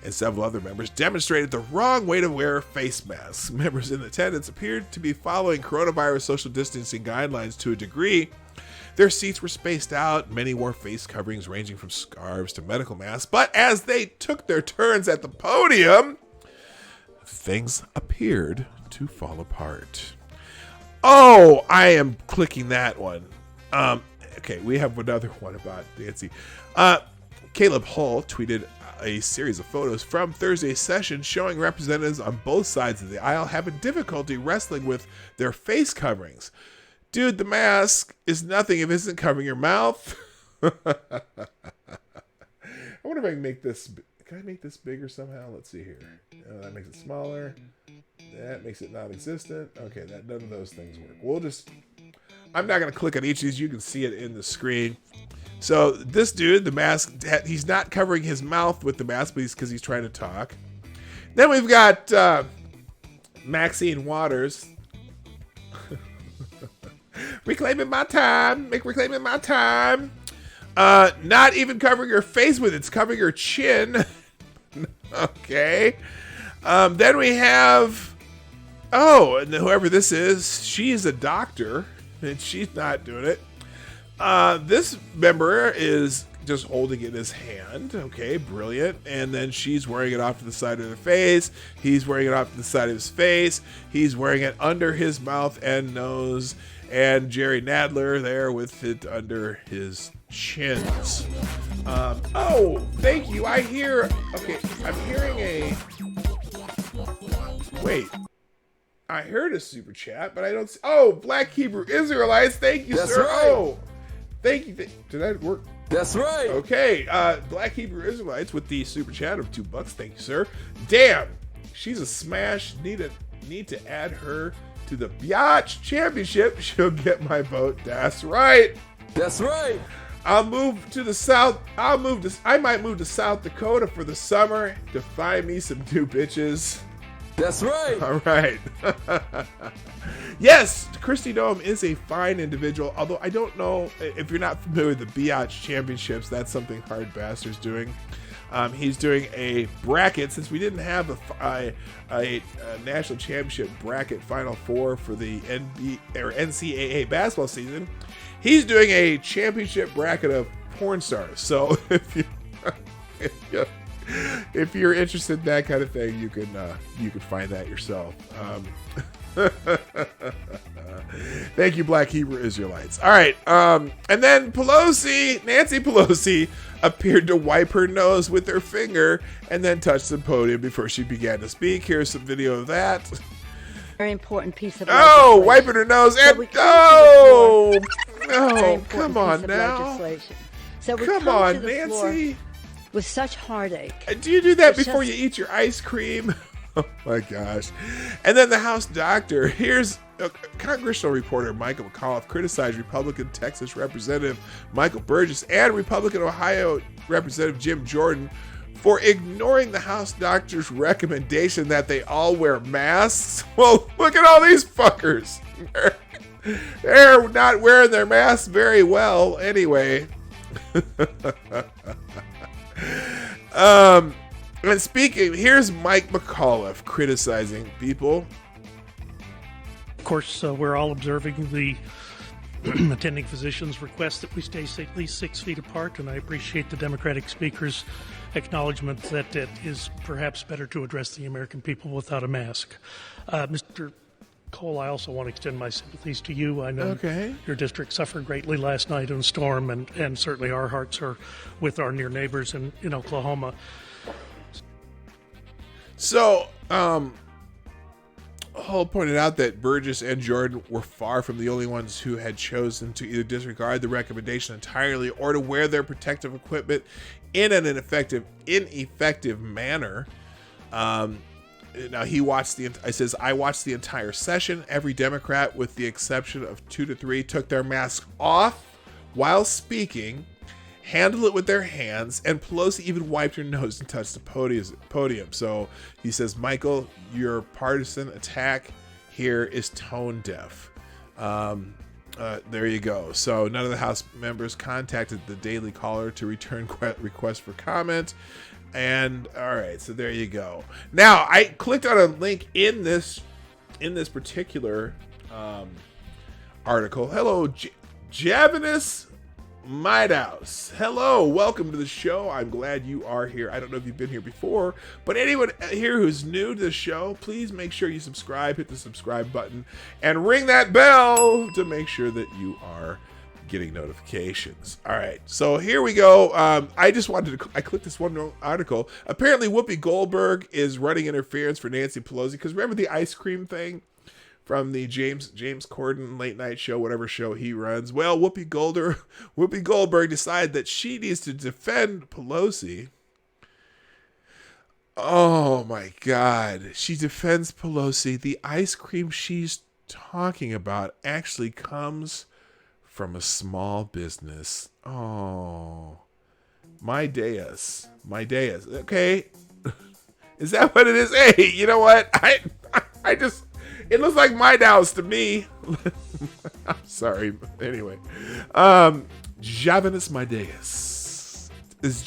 and several other members demonstrated the wrong way to wear face masks. Members in attendance appeared to be following coronavirus social distancing guidelines to a degree. Their seats were spaced out. Many wore face coverings ranging from scarves to medical masks. But as they took their turns at the podium, things appeared to fall apart. Oh, I am clicking that one. Okay, we have another one about Nancy. Caleb Hull tweeted a series of photos from Thursday's session showing representatives on both sides of the aisle having difficulty wrestling with their face coverings. Dude, the mask is nothing if it isn't covering your mouth. I wonder if I can make this... Can I make this bigger somehow? Let's see here. That makes it smaller. That makes it non-existent. Okay, none of those things work. I'm not going to click on each of these. You can see it in the screen. So this dude, the mask, he's not covering his mouth with the mask, because he's trying to talk. Then we've got Maxine Waters. Reclaiming my time. Reclaiming my time. Not even covering her face with it. It's covering her chin. Okay. Then we have... and whoever this is, she's a doctor, and she's not doing it. This member is just holding it in his hand. Okay, brilliant. And then she's wearing it off to the side of her face. He's wearing it off to the side of his face. He's wearing it under his mouth and nose. And Jerry Nadler there with it under his chins. Thank you. I'm hearing a... Wait. I heard a super chat, but I don't see... Black Hebrew Israelites. Thank you, sir. Right. Thank you. Did that work? That's right. Okay. Black Hebrew Israelites with the super chat of $2. Thank you, sir. Damn. She's a smash. Need to add her to the Biatch Championship. She'll get my vote. That's right. That's right. I'll move to the south. I might move to South Dakota for the summer to find me some new bitches. That's right. All right. Yes, Christy Noem is a fine individual, although I don't know if you're not familiar with the Biatch Championships. That's something Hard Bastard's doing. He's doing a bracket since we didn't have a national championship bracket Final Four for the NCAA basketball season. He's doing a championship bracket of porn stars. So if you're interested in that kind of thing, you can find that yourself. Thank you, Black Hebrew Israelites. All right, and then Nancy Pelosi, appeared to wipe her nose with her finger and then touch the podium before she began to speak. Here's some video of that. Very important piece of legislation. Wiping her nose and come on now. So we come on, Nancy. With such heartache. Do you do that before you eat your ice cream? Oh my gosh. And then the House doctor. Here's congressional reporter Michael McAuliffe criticized Republican Texas Representative Michael Burgess and Republican Ohio Representative Jim Jordan for ignoring the House doctor's recommendation that they all wear masks. Well, look at all these fuckers. They're not wearing their masks very well anyway. And speaking, here's Mike McAuliffe criticizing people. Of course, we're all observing the attending physician's request that we stay at least 6 feet apart, and I appreciate the Democratic speaker's acknowledgement that it is perhaps better to address the American people without a mask. Mr. Cole, I also want to extend my sympathies to you. I know your district suffered greatly last night in a storm, and certainly our hearts are with our near neighbors in Oklahoma. So, Hull pointed out that Burgess and Jordan were far from the only ones who had chosen to either disregard the recommendation entirely or to wear their protective equipment in an ineffective manner. Now he watched I watched the entire session. Every Democrat, with the exception of 2 to 3, took their mask off while speaking, handled it with their hands, and Pelosi even wiped her nose and touched the podium. So he says, Michael, your partisan attack here is tone deaf. There you go. So none of the House members contacted the Daily Caller to return requests for comment. And all right, so there you go. Now I clicked on a link in this particular article. Hello, Javanus Midehouse. Hello, welcome to the show. I'm glad you are here. I don't know if you've been here before, but anyone here who's new to the show, please make sure you subscribe, hit the subscribe button, and ring that bell to make sure that you are getting notifications. All right, so here we go. I clicked this one article. Apparently Whoopi Goldberg is running interference for Nancy Pelosi, because remember the ice cream thing from the James Corden late night show, whatever show he runs? Well, Whoopi Goldberg decided that she needs to defend Pelosi. Oh my God. She defends Pelosi. The ice cream she's talking about actually comes from a small business. Oh, my Deus. Okay. Is that what it is? Hey, you know what? I just, it looks like my house to me. I'm sorry. Anyway, Javanus Mideus.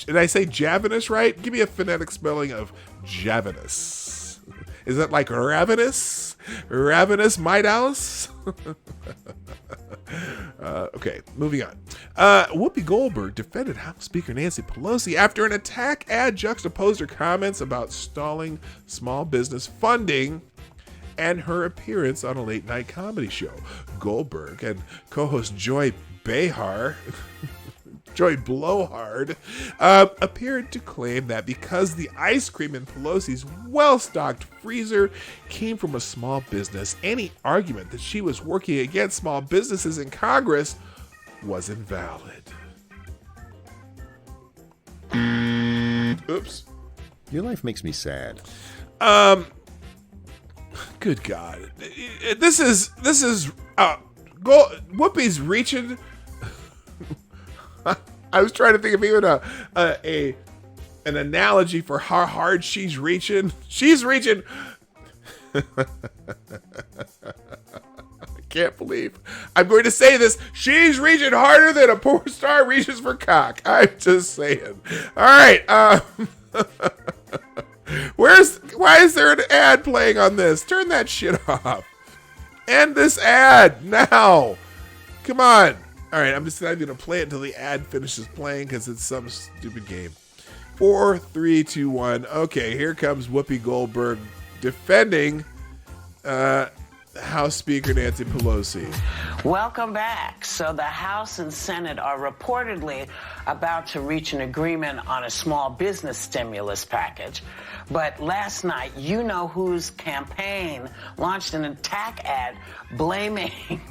Did I say Javanus right? Give me a phonetic spelling of Javanus. Is that like ravenous? Ravenous Mideus? Okay, moving on. Whoopi Goldberg defended House Speaker Nancy Pelosi after an attack ad juxtaposed her comments about stalling small business funding and her appearance on a late-night comedy show. Goldberg and co-host Joy Blowhard appeared to claim that because the ice cream in Pelosi's well-stocked freezer came from a small business, any argument that she was working against small businesses in Congress was invalid. Oops. Your life makes me sad. Good God. This is Whoopi's reaching. I was trying to think of even an analogy for how hard she's reaching. She's reaching. I can't believe I'm going to say this. She's reaching harder than a porn star reaches for cock. I'm just saying. All right. Why is there an ad playing on this? Turn that shit off. End this ad now. Come on. All right, I'm just not going to play it until the ad finishes playing because it's some stupid game. 4, 3, 2, 1. Okay, here comes Whoopi Goldberg defending House Speaker Nancy Pelosi. Welcome back. So the House and Senate are reportedly about to reach an agreement on a small business stimulus package. But last night, you know whose campaign launched an attack ad blaming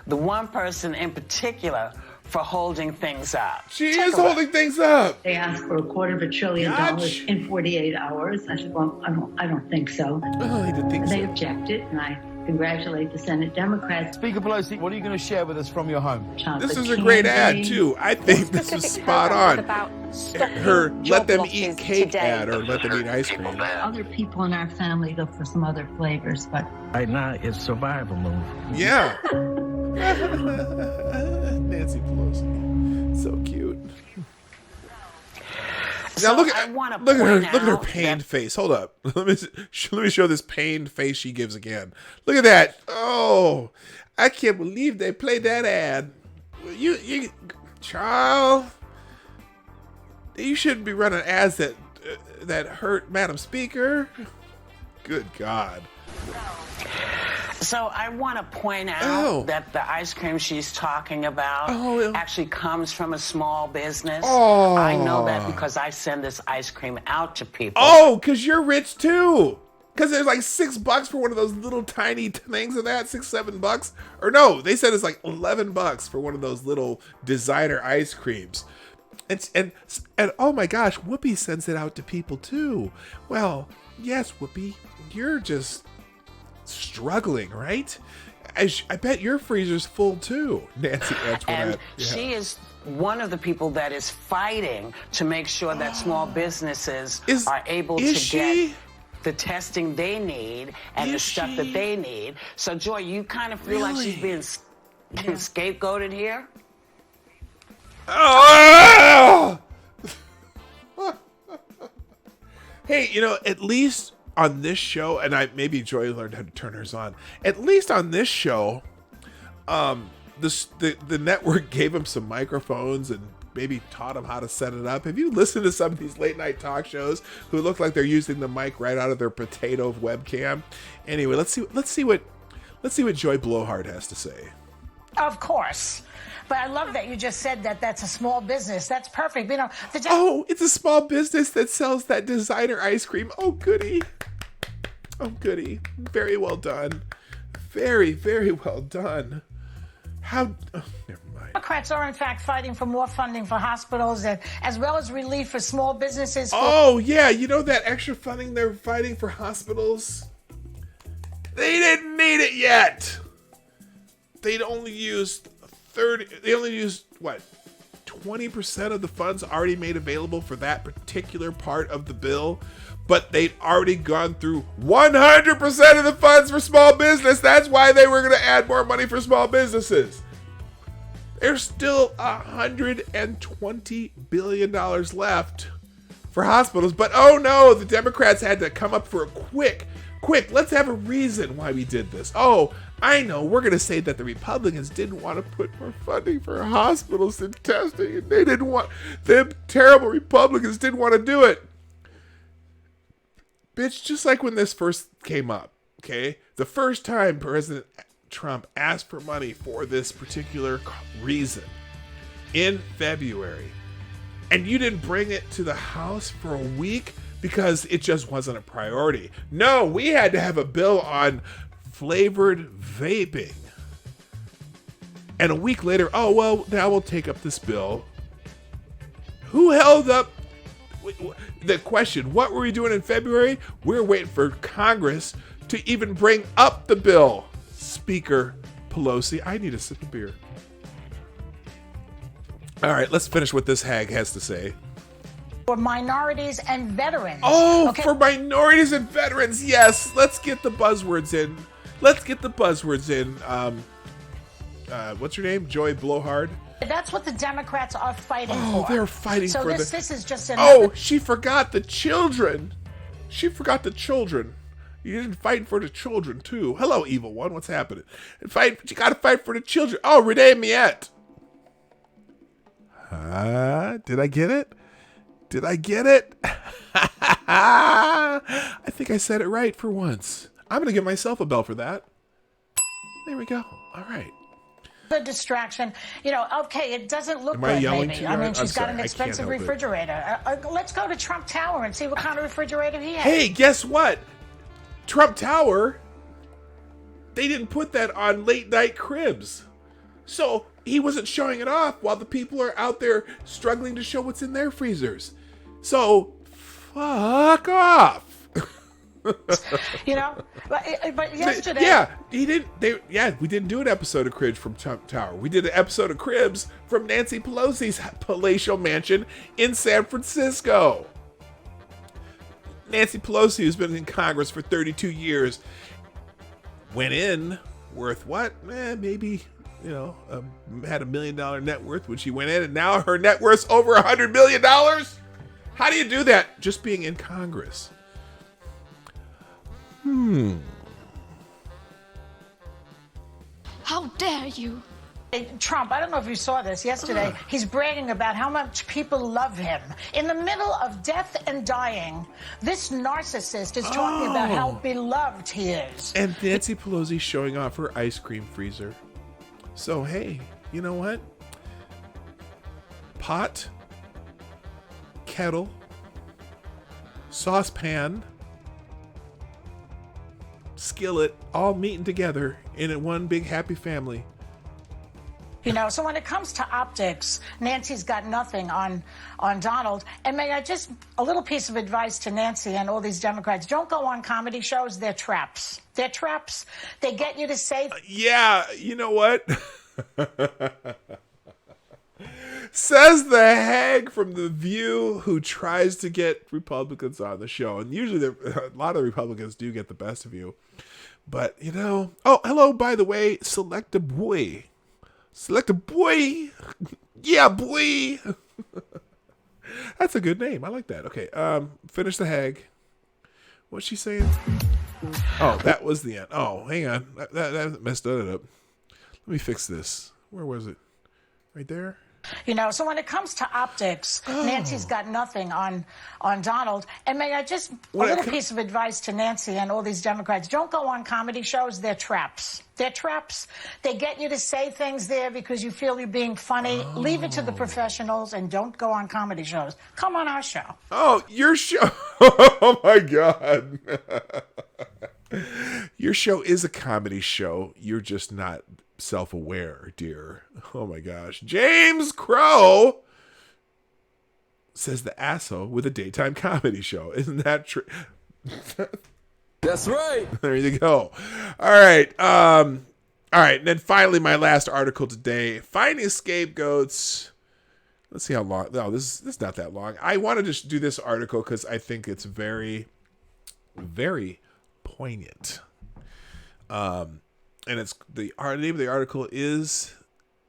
the one person in particular for holding things up. She is holding things up. They asked for $250 billion in 48 hours. I said, well, I don't think so. Oh, he didn't think They so. objected, and I congratulate the Senate Democrats. Speaker Pelosi, what are you going to share with us from your home? This is a great ad, too. I think this was spot on. Her let them eat cake ad or let them eat ice cream. Other people in our family look for some other flavors, but right now it's survival mode. Yeah. Nancy Pelosi. So cute. Now look at her pained face. Hold up. Let me show this pained face she gives again. Look at that. Oh, I can't believe they played that ad. You child. You shouldn't be running ads that hurt Madam Speaker. Good God. So I want to point out that the ice cream she's talking about actually comes from a small business. Oh. I know that because I send this ice cream out to people. Oh, because you're rich too. Because there's like $6 for one of those little tiny things of that, $6-7. Or no, they said it's like $11 for one of those little designer ice creams. And oh my gosh, Whoopi sends it out to people too. Well, yes, Whoopi, you're just struggling, right? I bet your freezer's full too, Nancy Antoinette. And she is one of the people that is fighting to make sure that small businesses are able to get the testing they need and the stuff that they need. So, Joy, you kind of feel like she's being scapegoated here? Oh! Hey, at least on this show, and maybe Joy learned how to turn hers on. At least on this show, the network gave him some microphones and maybe taught him how to set it up. Have you listened to some of these late night talk shows who look like they're using the mic right out of their potato webcam? Anyway, let's see what Joy Blowhard has to say. Of course. But I love that you just said that that's a small business. That's perfect. It's a small business that sells that designer ice cream. Oh, goody. Oh, goody. Very well done. Very, very well done. Never mind. Democrats are, in fact, fighting for more funding for hospitals and as well as relief for small businesses. Oh, yeah. that extra funding they're fighting for hospitals? They didn't need it yet. They only used 20% of the funds already made available for that particular part of the bill, but they'd already gone through 100% of the funds for small business. That's why they were going to add more money for small businesses. There's still $120 billion left for hospitals, but oh no, the Democrats had to come up for a quick, let's have a reason why we did this. Oh, I know, we're going to say that the Republicans didn't want to put more funding for hospitals and testing, and them terrible Republicans didn't want to do it. Bitch, just like when this first came up, okay? The first time President Trump asked for money for this particular reason in February, and you didn't bring it to the House for a week because it just wasn't a priority. No, we had to have a bill on flavored vaping. And a week later, oh, well, now we'll take up this bill. Who held up the question? What were we doing in February? We're waiting for Congress to even bring up the bill. Speaker Pelosi, I need a sip of beer. All right, let's finish what this hag has to say. For minorities and veterans. Oh, okay. For minorities and veterans, yes. Let's get the buzzwords in. what's her name? Joy Blowhard. That's what the Democrats are fighting for. They're fighting so for this is just another... Oh, she forgot the children. She forgot the children. You didn't fight for the children, too. Hello, evil one. What's happening? You got to fight for the children. Oh, Renee Miette. Did I get it? Did I get it? I think I said it right for once. I'm going to give myself a bell for that. There we go. All right. The distraction. You know, okay, it doesn't look Am I good, yelling maybe. too I mean, hard? she's I'm got sorry, an I can't expensive help it. refrigerator. Let's go to Trump Tower and see what kind of refrigerator he has. Hey, guess what? Trump Tower, they didn't put that on late night cribs. So he wasn't showing it off while the people are out there struggling to show what's in their freezers. So, fuck off. You know, but yesterday... Yeah, we didn't do an episode of Cribs from Trump Tower. We did an episode of Cribs from Nancy Pelosi's palatial mansion in San Francisco. Nancy Pelosi, who's been in Congress for 32 years, went in worth what? Maybe, had $1 million net worth when she went in, and now her net worth's over $100 million? How do you do that? Just being in Congress. How dare you? Trump, I don't know if you saw this yesterday. He's bragging about how much people love him. In the middle of death and dying, this narcissist is talking about how beloved he is. And Nancy Pelosi showing off her ice cream freezer. So, hey, you know what? Pot, kettle, saucepan, skillet, all meeting together in one big happy family. You know, so when it comes to optics, Nancy's got nothing on Donald. And may I just, a little piece of advice to Nancy and all these Democrats, don't go on comedy shows. They're traps. They're traps. They get you to say... Yeah, you know what? Says the hag from The View who tries to get Republicans on the show. And usually a lot of Republicans do get the best of you. But, oh, hello, by the way, Select a Boy. Select a boy. Yeah, boy. That's a good name. I like that. Okay. Finish the hag. What's she saying? Oh, that was the end. Oh, hang on. That messed it up. Let me fix this. Where was it? Right there? You know, so when it comes to optics, Nancy's got nothing on Donald. And may I just, a little piece of advice to Nancy and all these Democrats, don't go on comedy shows. They're traps. They're traps. They get you to say things there because you feel you're being funny. Leave it to the professionals and don't go on comedy shows. Come on our show. Oh, your show. Oh, my God. Your show is a comedy show. You're just not self-aware, dear. Oh my gosh. James Crow says the asshole with a daytime comedy show. Isn't that true? That's right. There you go. All right. All right. And then finally, my last article today, finding scapegoats. Let's see how long. No, this is not that long. I wanted to do this article because I think it's very, very poignant. And it's the name of the article is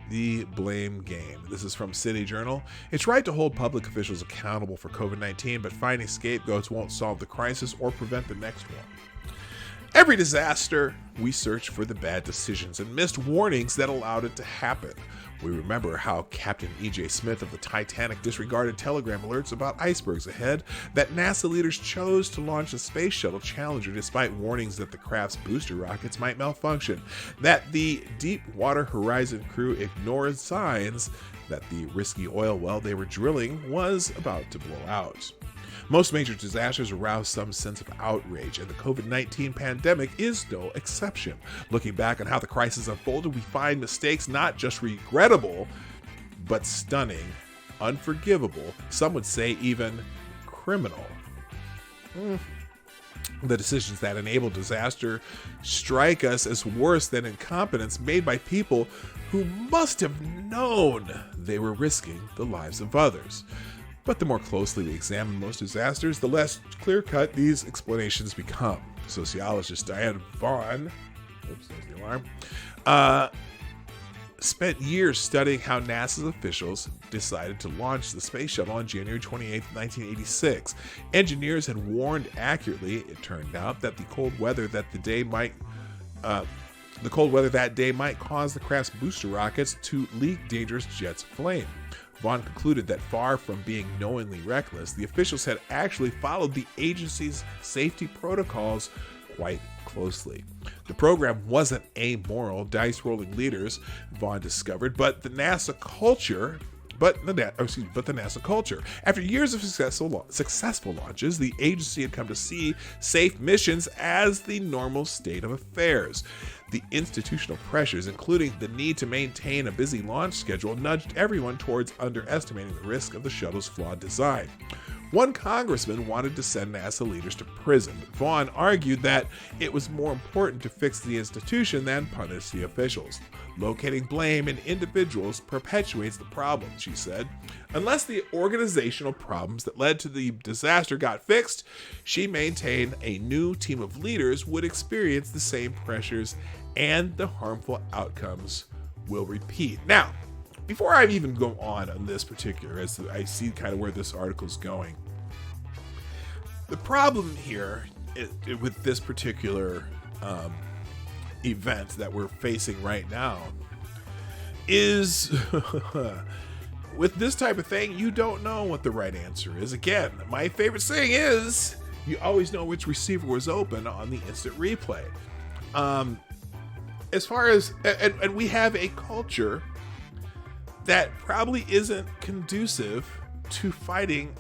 The Blame Game. This is from City Journal. It's right to hold public officials accountable for COVID-19, but finding scapegoats won't solve the crisis or prevent the next one. Every disaster, we search for the bad decisions and missed warnings that allowed it to happen. We remember how Captain E.J. Smith of the Titanic disregarded telegram alerts about icebergs ahead, that NASA leaders chose to launch the Space Shuttle Challenger despite warnings that the craft's booster rockets might malfunction, that the Deepwater Horizon crew ignored signs that the risky oil well they were drilling was about to blow out. Most major disasters arouse some sense of outrage, and the COVID-19 pandemic is no exception. Looking back on how the crisis unfolded, we find mistakes not just regrettable, but stunning, unforgivable, some would say even criminal. The decisions that enable disaster strike us as worse than incompetence made by people who must have known they were risking the lives of others. But the more closely we examine most disasters, the less clear-cut these explanations become. Sociologist Diane Vaughn, oops, there's the alarm, spent years studying how NASA's officials decided to launch the space shuttle on January 28, 1986. Engineers had warned accurately, it turned out, that the cold weather that day might cause the craft's booster rockets to leak dangerous jets of flame. Vaughn concluded that far from being knowingly reckless, the officials had actually followed the agency's safety protocols quite closely. The program wasn't amoral dice-rolling leaders, Vaughn discovered, but the NASA culture. After years of successful launches, the agency had come to see safe missions as the normal state of affairs. The institutional pressures, including the need to maintain a busy launch schedule, nudged everyone towards underestimating the risk of the shuttle's flawed design. One congressman wanted to send NASA leaders to prison. Vaughn argued that it was more important to fix the institution than punish the officials. Locating blame in individuals perpetuates the problem, she said. Unless the organizational problems that led to the disaster got fixed, she maintained a new team of leaders would experience the same pressures and the harmful outcomes will repeat. Now, before I even go on this particular, as I see kind of where this article is going, the problem here with this particular event that we're facing right now is with this type of thing, you don't know what the right answer is. Again, my favorite saying is you always know which receiver was open on the instant replay. As far as, and we have a culture that probably isn't conducive to fighting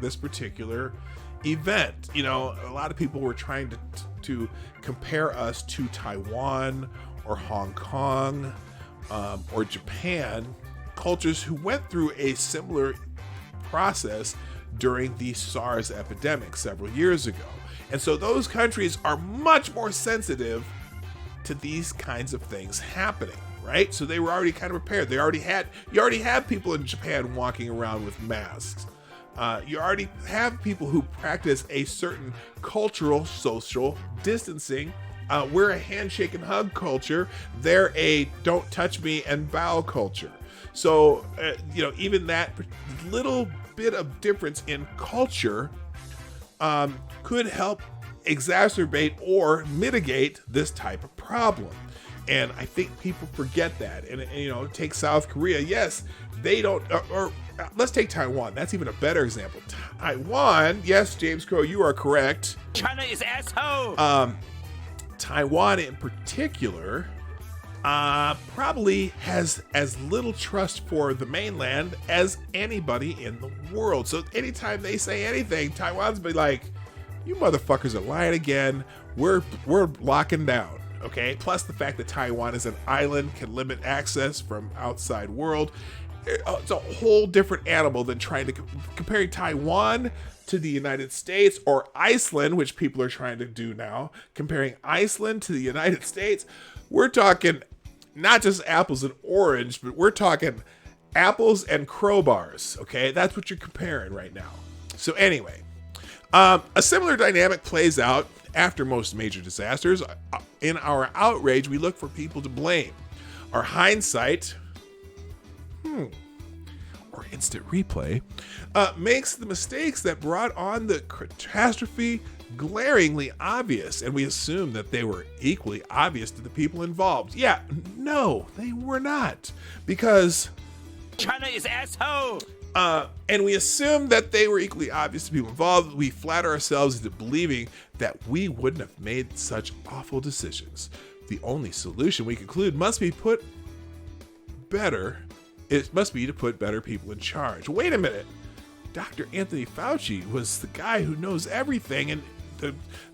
this particular event. You know, a lot of people were trying to compare us to Taiwan or Hong Kong or Japan, cultures who went through a similar process during the SARS epidemic several years ago. And so those countries are much more sensitive to these kinds of things happening, right? So they were already kind of prepared. You already have people in Japan walking around with masks. You already have people who practice a certain cultural, social distancing. We're a handshake and hug culture. They're a don't touch me and bow culture. So, even that little bit of difference in culture could help exacerbate or mitigate this type of problem. And I think people forget that. And take South Korea. Yes, they don't, or let's take Taiwan. That's even a better example. Taiwan, yes, James Crow, you are correct. China is asshole. Taiwan in particular probably has as little trust for the mainland as anybody in the world. So anytime they say anything, Taiwan's be like, you motherfuckers are lying again. We're locking down. Okay. Plus the fact that Taiwan is an island can limit access from outside world. It's a whole different animal than trying to comparing Taiwan to the United States or Iceland, which people are trying to do now. Comparing Iceland to the United States, we're talking not just apples and orange, but we're talking apples and crowbars. Okay, that's what you're comparing right now. So anyway, a similar dynamic plays out after most major disasters. In our outrage, we look for people to blame. Our hindsight, or instant replay, makes the mistakes that brought on the catastrophe glaringly obvious, and we assume that they were equally obvious to the people involved. Yeah, no, they were not, because China is asshole. And we assume that they were equally obvious to people involved. We flatter ourselves into believing that we wouldn't have made such awful decisions. The only solution, we conclude, must be to put better people in charge. Wait a minute. Dr. Anthony Fauci was the guy who knows everything, and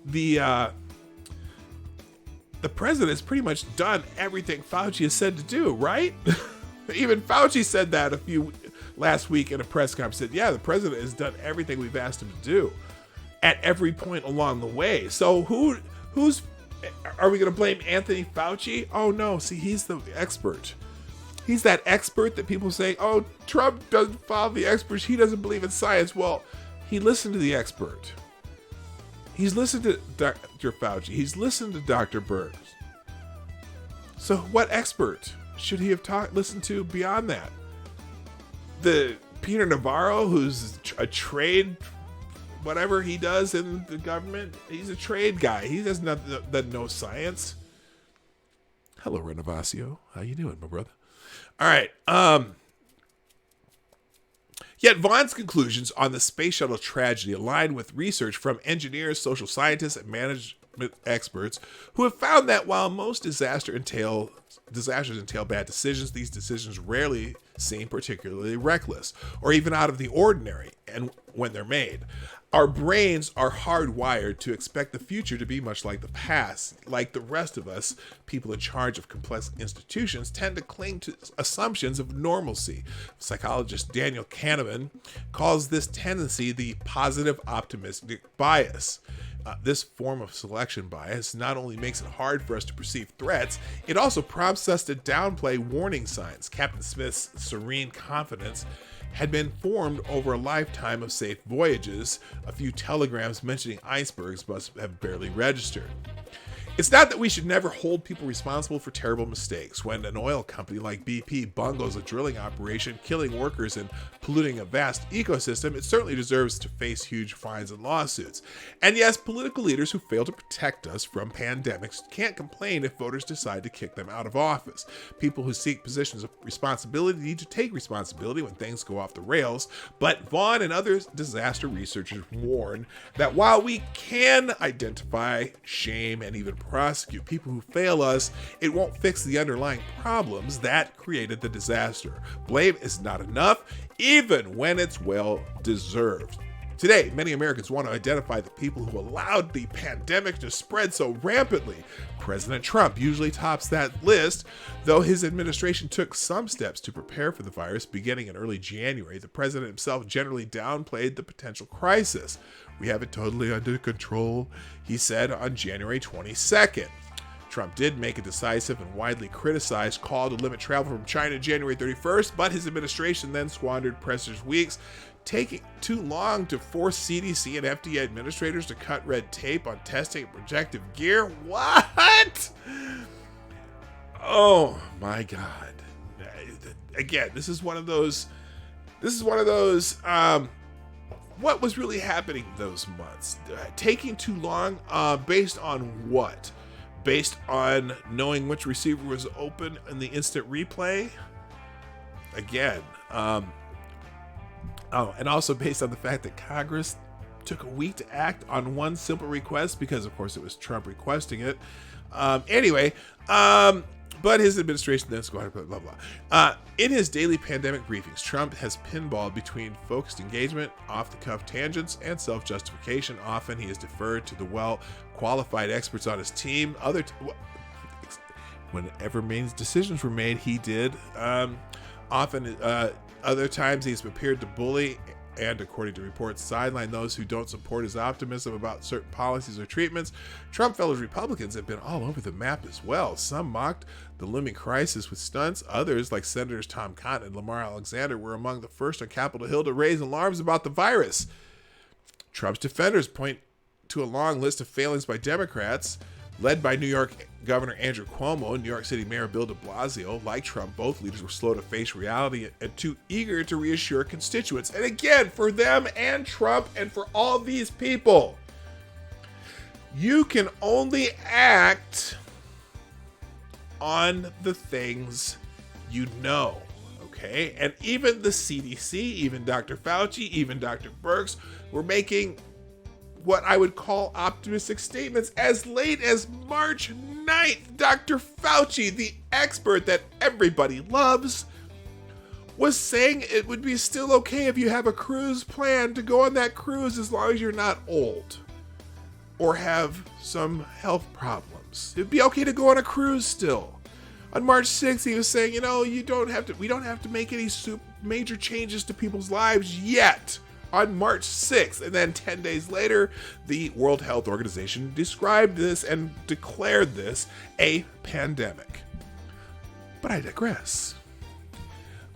the president has pretty much done everything Fauci has said to do, right? Even Fauci said that last week in a press conference. Said, yeah, the president has done everything we've asked him to do at every point along the way. So who's are we going to blame Anthony Fauci? Oh no, see, he's the expert. He's that expert that people say, oh, Trump doesn't follow the experts. He doesn't believe in science. Well, he listened to the expert. He's listened to Dr. Fauci. He's listened to Dr. Burns. So what expert should he have listened to beyond that? The Peter Navarro, who's a trade, whatever he does in the government, he's a trade guy. He does nothing that knows science. Hello, Renovasio. How you doing, my brother? All right. Yet Vaughn's conclusions on the space shuttle tragedy align with research from engineers, social scientists, and management experts who have found that while most disasters entail bad decisions, these decisions rarely seem particularly reckless or even out of the ordinary and when they're made. Our brains are hardwired to expect the future to be much like the past. Like the rest of us, people in charge of complex institutions tend to cling to assumptions of normalcy. Psychologist Daniel Kahneman calls this tendency the positive optimistic bias. This form of selection bias not only makes it hard for us to perceive threats, it also prompts us to downplay warning signs. Captain Smith's serene confidence had been formed over a lifetime of safe voyages. A few telegrams mentioning icebergs must have barely registered. It's not that we should never hold people responsible for terrible mistakes. When an oil company like BP bungles a drilling operation, killing workers and polluting a vast ecosystem, it certainly deserves to face huge fines and lawsuits. And yes, political leaders who fail to protect us from pandemics can't complain if voters decide to kick them out of office. People who seek positions of responsibility need to take responsibility when things go off the rails. But Vaughn and other disaster researchers warn that while we can identify, shame, and even prosecute people who fail us, it won't fix the underlying problems that created the disaster. Blame is not enough, even when it's well deserved. Today, many Americans want to identify the people who allowed the pandemic to spread so rampantly. President Trump usually tops that list, though his administration took some steps to prepare for the virus beginning in early January. The president himself generally downplayed the potential crisis. "We have it totally under control," he said on January 22nd. Trump did make a decisive and widely criticized call to limit travel from China January 31st, but his administration then squandered precious weeks, taking too long to force CDC and FDA administrators to cut red tape on testing and protective gear. What? Oh my God. Again, this is one of those, what was really happening those months? Taking too long, based on what? Based on knowing which receiver was open in the instant replay? Again, and also based on the fact that Congress took a week to act on one simple request because, of course, it was Trump requesting it. But his administration then squandered blah, blah, blah. In his daily pandemic briefings, Trump has pinballed between focused engagement, off-the-cuff tangents, and self-justification. Often he has deferred to the well-qualified experts on his team. Whenever main decisions were made, he did. Other times he's appeared to bully and, according to reports, sideline those who don't support his optimism about certain policies or treatments. Trump fellow Republicans have been all over the map as well. Some mocked the looming crisis with stunts. Others, like Senators Tom Cotton and Lamar Alexander, were among the first on Capitol Hill to raise alarms about the virus. Trump's defenders point to a long list of failings by Democrats, led by New York Governor Andrew Cuomo and New York City Mayor Bill de Blasio. Like Trump, both leaders were slow to face reality and too eager to reassure constituents. And again, for them and Trump and for all these people, you can only act on the things you know, okay? And even the CDC, even Dr. Fauci, even Dr. Birx were making what I would call optimistic statements as late as March 9th. Dr. Fauci, the expert that everybody loves, was saying it would be still okay if you have a cruise plan to go on that cruise as long as you're not old or have some health problems. It'd be okay to go on a cruise still. On March 6th, he was saying, we don't have to make any major changes to people's lives yet. On March 6th, and then 10 days later, the World Health Organization described this and declared this a pandemic. But I digress.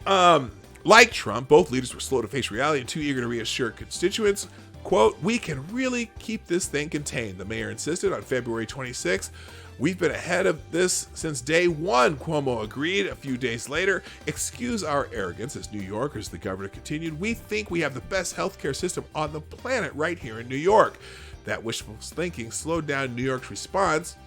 Like Trump, both leaders were slow to face reality and too eager to reassure constituents. Quote, "We can really keep this thing contained," the mayor insisted on February 26th. "We've been ahead of this since day one," Cuomo agreed a few days later. "Excuse our arrogance as New Yorkers," the governor continued. "We think we have the best healthcare system on the planet right here in New York." That wishful thinking slowed down New York's response.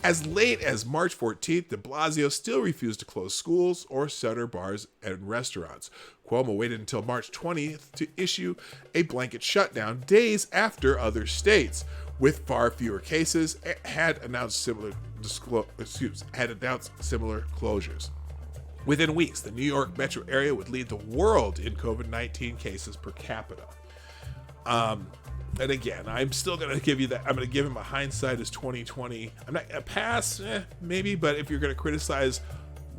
As late as March 14th, de Blasio still refused to close schools or shutter bars and restaurants. Cuomo waited until March 20th to issue a blanket shutdown, days after other states, with far fewer cases, had announced similar closures. Within weeks, the New York metro area would lead the world in COVID-19 cases per capita. And again, I'm still going to give you that. I'm going to give him a hindsight as 2020. I'm not going to pass, maybe, but if you're going to criticize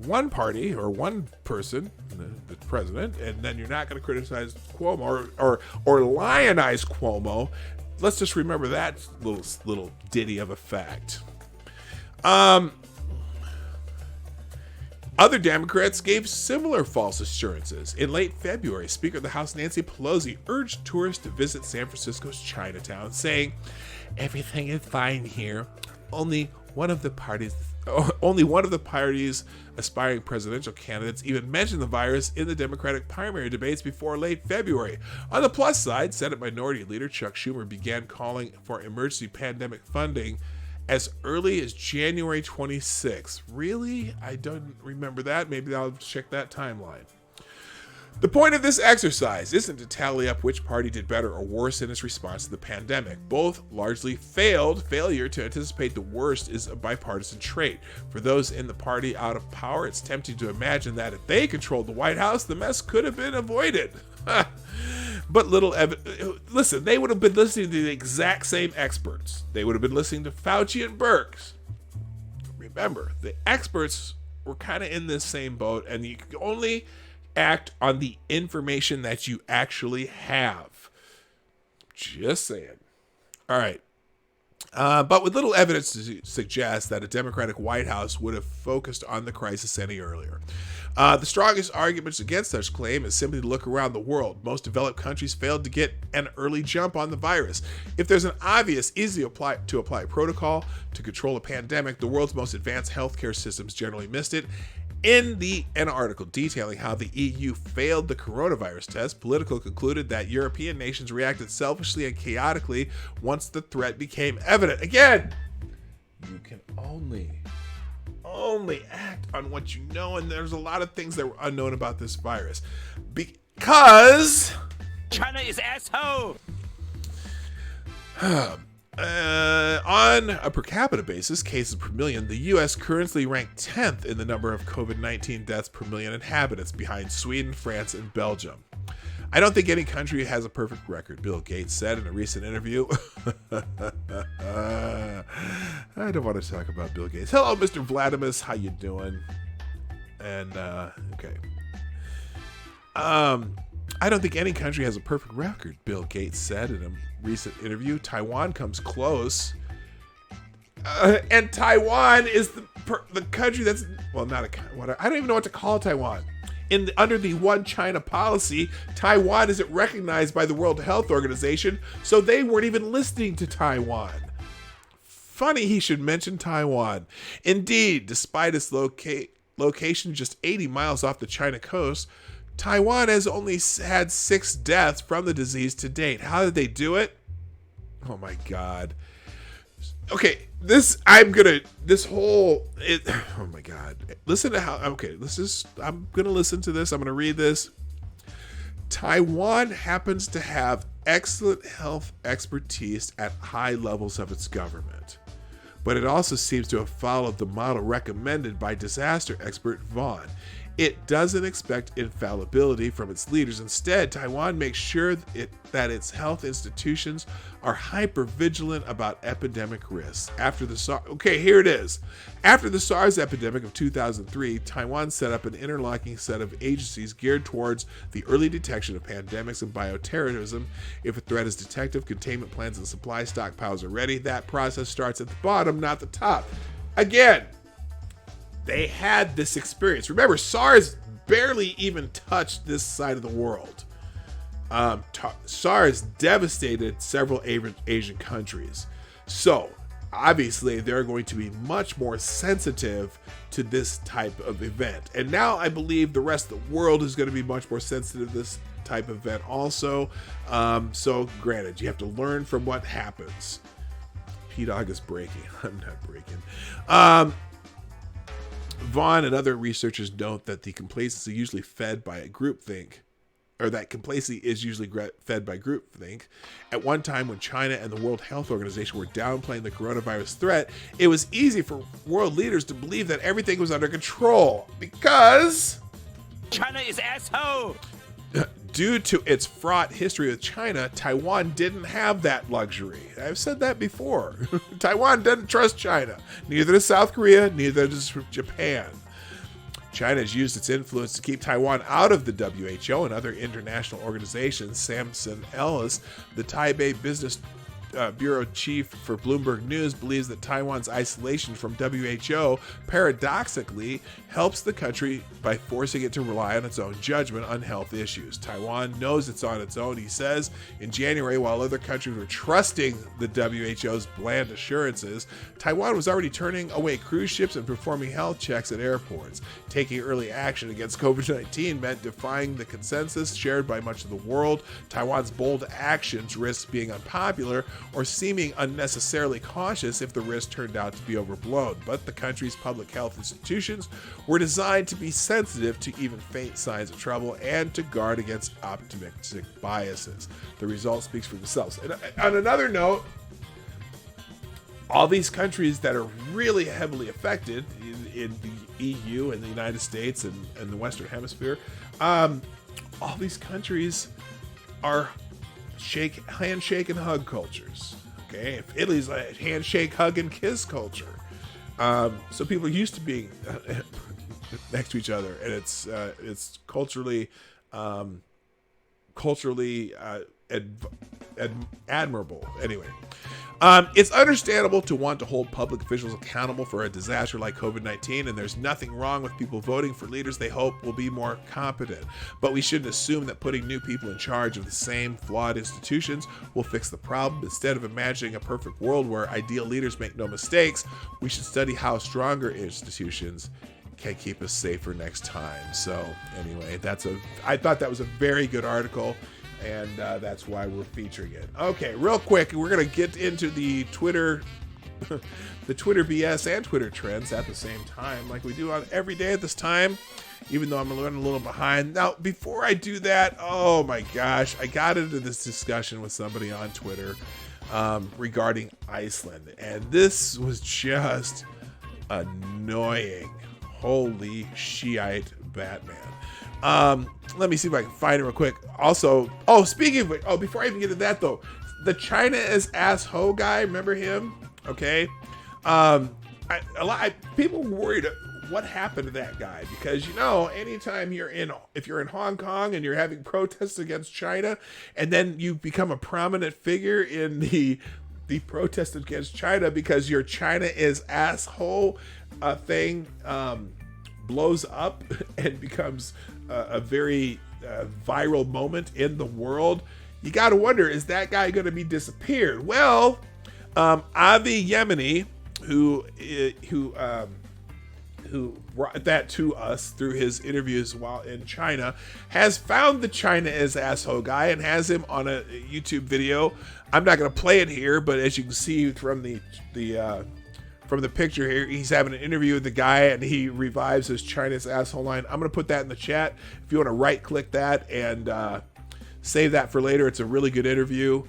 one party or one person, the president, and then you're not going to criticize Cuomo or lionize Cuomo, let's just remember that little ditty of a fact. Other Democrats gave similar false assurances. In late February, Speaker of the House Nancy Pelosi urged tourists to visit San Francisco's Chinatown, saying, "Everything is fine here. Only one of the party's aspiring presidential candidates even mentioned the virus in the Democratic primary debates before late February." On the plus side, Senate Minority Leader Chuck Schumer began calling for emergency pandemic funding as early as January 26th. Really? I don't remember that. Maybe I'll check that timeline. The point of this exercise isn't to tally up which party did better or worse in its response to the pandemic. Both largely failed. Failure to anticipate the worst is a bipartisan trait. For those in the party out of power, it's tempting to imagine that if they controlled the White House, the mess could have been avoided. But listen, they would have been listening to the exact same experts. They would have been listening to Fauci and Birx. Remember, the experts were kind of in this same boat, and you can only act on the information that you actually have. Just saying. All right. But with little evidence to suggest that a Democratic White House would have focused on the crisis any earlier. The strongest arguments against such claim is simply to look around the world. Most developed countries failed to get an early jump on the virus. If there's an obvious, easy to apply protocol to control a pandemic, the world's most advanced healthcare systems generally missed it. In an article detailing how the EU failed the coronavirus test, Politico concluded that European nations reacted selfishly and chaotically once the threat became evident. Again, you can only act on what you know, and there's a lot of things that were unknown about this virus. Because China is asshole. On a per capita basis, cases per million, the U.S. currently ranked 10th in the number of COVID-19 deaths per million inhabitants, behind Sweden, France, and Belgium. "I don't think any country has a perfect record," Bill Gates said in a recent interview. I don't want to talk about Bill Gates. Hello, Mr. Vladimus. How you doing? And, okay. "I don't think any country has a perfect record," Bill Gates said in a recent interview. "Taiwan comes close." And Taiwan is the country that's, well, not a, I don't even know what to call Taiwan. Under the One China policy, Taiwan isn't recognized by the World Health Organization, so they weren't even listening to Taiwan. Funny he should mention Taiwan. Indeed, despite its location just 80 miles off the China coast, Taiwan has only had 6 deaths from the disease to date. How did they do it? Oh my God. Okay, oh my God. Listen to how, okay, I'm going to listen to this. I'm going to read this. "Taiwan happens to have excellent health expertise at high levels of its government, but it also seems to have followed the model recommended by disaster expert Vaughn. It doesn't expect infallibility from its leaders. Instead, Taiwan makes sure that its health institutions are hyper-vigilant about epidemic risks. Here it is. After the SARS epidemic of 2003, Taiwan set up an interlocking set of agencies geared towards the early detection of pandemics and bioterrorism. If a threat is detected, containment plans and supply stockpiles are ready. That process starts at the bottom, not the top." Again, they had this experience. Remember, SARS barely even touched this side of the world. SARS devastated several Asian countries. So, obviously, they're going to be much more sensitive to this type of event. And now I believe the rest of the world is going to be much more sensitive to this type of event also. So, granted, you have to learn from what happens. P-Dog is breaking. I'm not breaking. Vaughn and other researchers note that the complacency usually fed by a groupthink, or that complacency is usually fed by groupthink. At one time, when China and the World Health Organization were downplaying the coronavirus threat, it was easy for world leaders to believe that everything was under control because China is asshole. Due to its fraught history with China, Taiwan didn't have that luxury. I've said that before. Taiwan doesn't trust China. Neither does South Korea, neither does Japan. China has used its influence to keep Taiwan out of the WHO and other international organizations. Samson Ellis, the Taipei Business Bureau chief for Bloomberg News, believes that Taiwan's isolation from WHO paradoxically helps the country by forcing it to rely on its own judgment on health issues. Taiwan knows it's on its own, he says. In January, while other countries were trusting the WHO's bland assurances, Taiwan was already turning away cruise ships and performing health checks at airports. Taking early action against COVID-19 meant defying the consensus shared by much of the world. Taiwan's bold actions risked being unpopular or seeming unnecessarily cautious if the risk turned out to be overblown. But the country's public health institutions were designed to be sensitive to even faint signs of trouble and to guard against optimistic biases. The result speaks for themselves. And on another note, all these countries that are really heavily affected in the EU and the United States and the Western Hemisphere, all these countries are handshake and hug cultures. Okay, if Italy's a handshake, hug, and kiss culture. So people are used to being next to each other, and it's culturally admirable. Anyway, it's understandable to want to hold public officials accountable for a disaster like COVID-19, and there's nothing wrong with people voting for leaders they hope will be more competent. But we shouldn't assume that putting new people in charge of the same flawed institutions will fix the problem. Instead of imagining a perfect world where ideal leaders make no mistakes, we should study how stronger institutions can keep us safer next time. So anyway, I thought that was a very good article, and that's why we're featuring it. Okay, real quick, we're gonna get into the Twitter BS and Twitter trends at the same time, like we do on every day at this time, even though I'm running a little behind. Now, before I do that, oh my gosh, I got into this discussion with somebody on Twitter regarding Iceland, and this was just annoying. Holy Shiite Batman. Let me see if I can find it real quick. Also, speaking of it, before I even get to that though, the China is asshole guy, remember him? Okay. People were worried what happened to that guy, because anytime if you're in Hong Kong and you're having protests against China, and then you become a prominent figure in the protest against China because your China is asshole thing blows up and becomes a very viral moment in the world, you got to wonder, is that guy going to be disappeared? Well, Avi Yemeni, who brought that to us through his interviews while in China, has found the China is asshole guy and has him on a YouTube video. I'm not going to play it here, but as you can see from the picture here, he's having an interview with the guy, and he revives his China's asshole line. I'm going to put that in the chat if you want to right-click that and save that for later. It's a really good interview.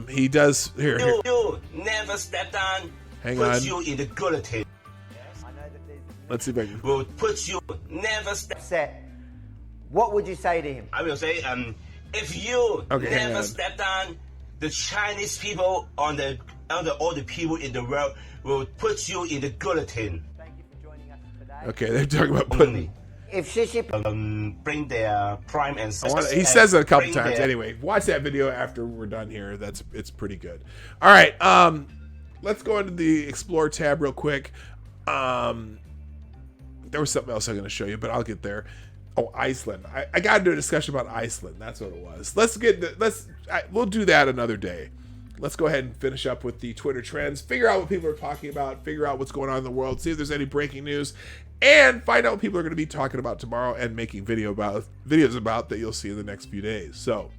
He does... Here. You never step down. Hang on. Put you in the guillotine. Let's see if I can... Will put you never step... What would you say to him? I will say, if you never step down, the Chinese people on all the people in the world will put you in the guillotine. Thank you for joining us today. Okay, they're talking about putting... If Shishi... bring their prime and... He says it a couple times. Anyway, watch that video after we're done here. It's pretty good. All right, let's go into the Explore tab real quick. There was something else I'm going to show you, but I'll get there. Oh, Iceland. I got to do a discussion about Iceland. That's what it was. We'll do that another day. Let's go ahead and finish up with the Twitter trends, figure out what people are talking about, figure out what's going on in the world, see if there's any breaking news, and find out what people are going to be talking about tomorrow and making videos about that you'll see in the next few days. So,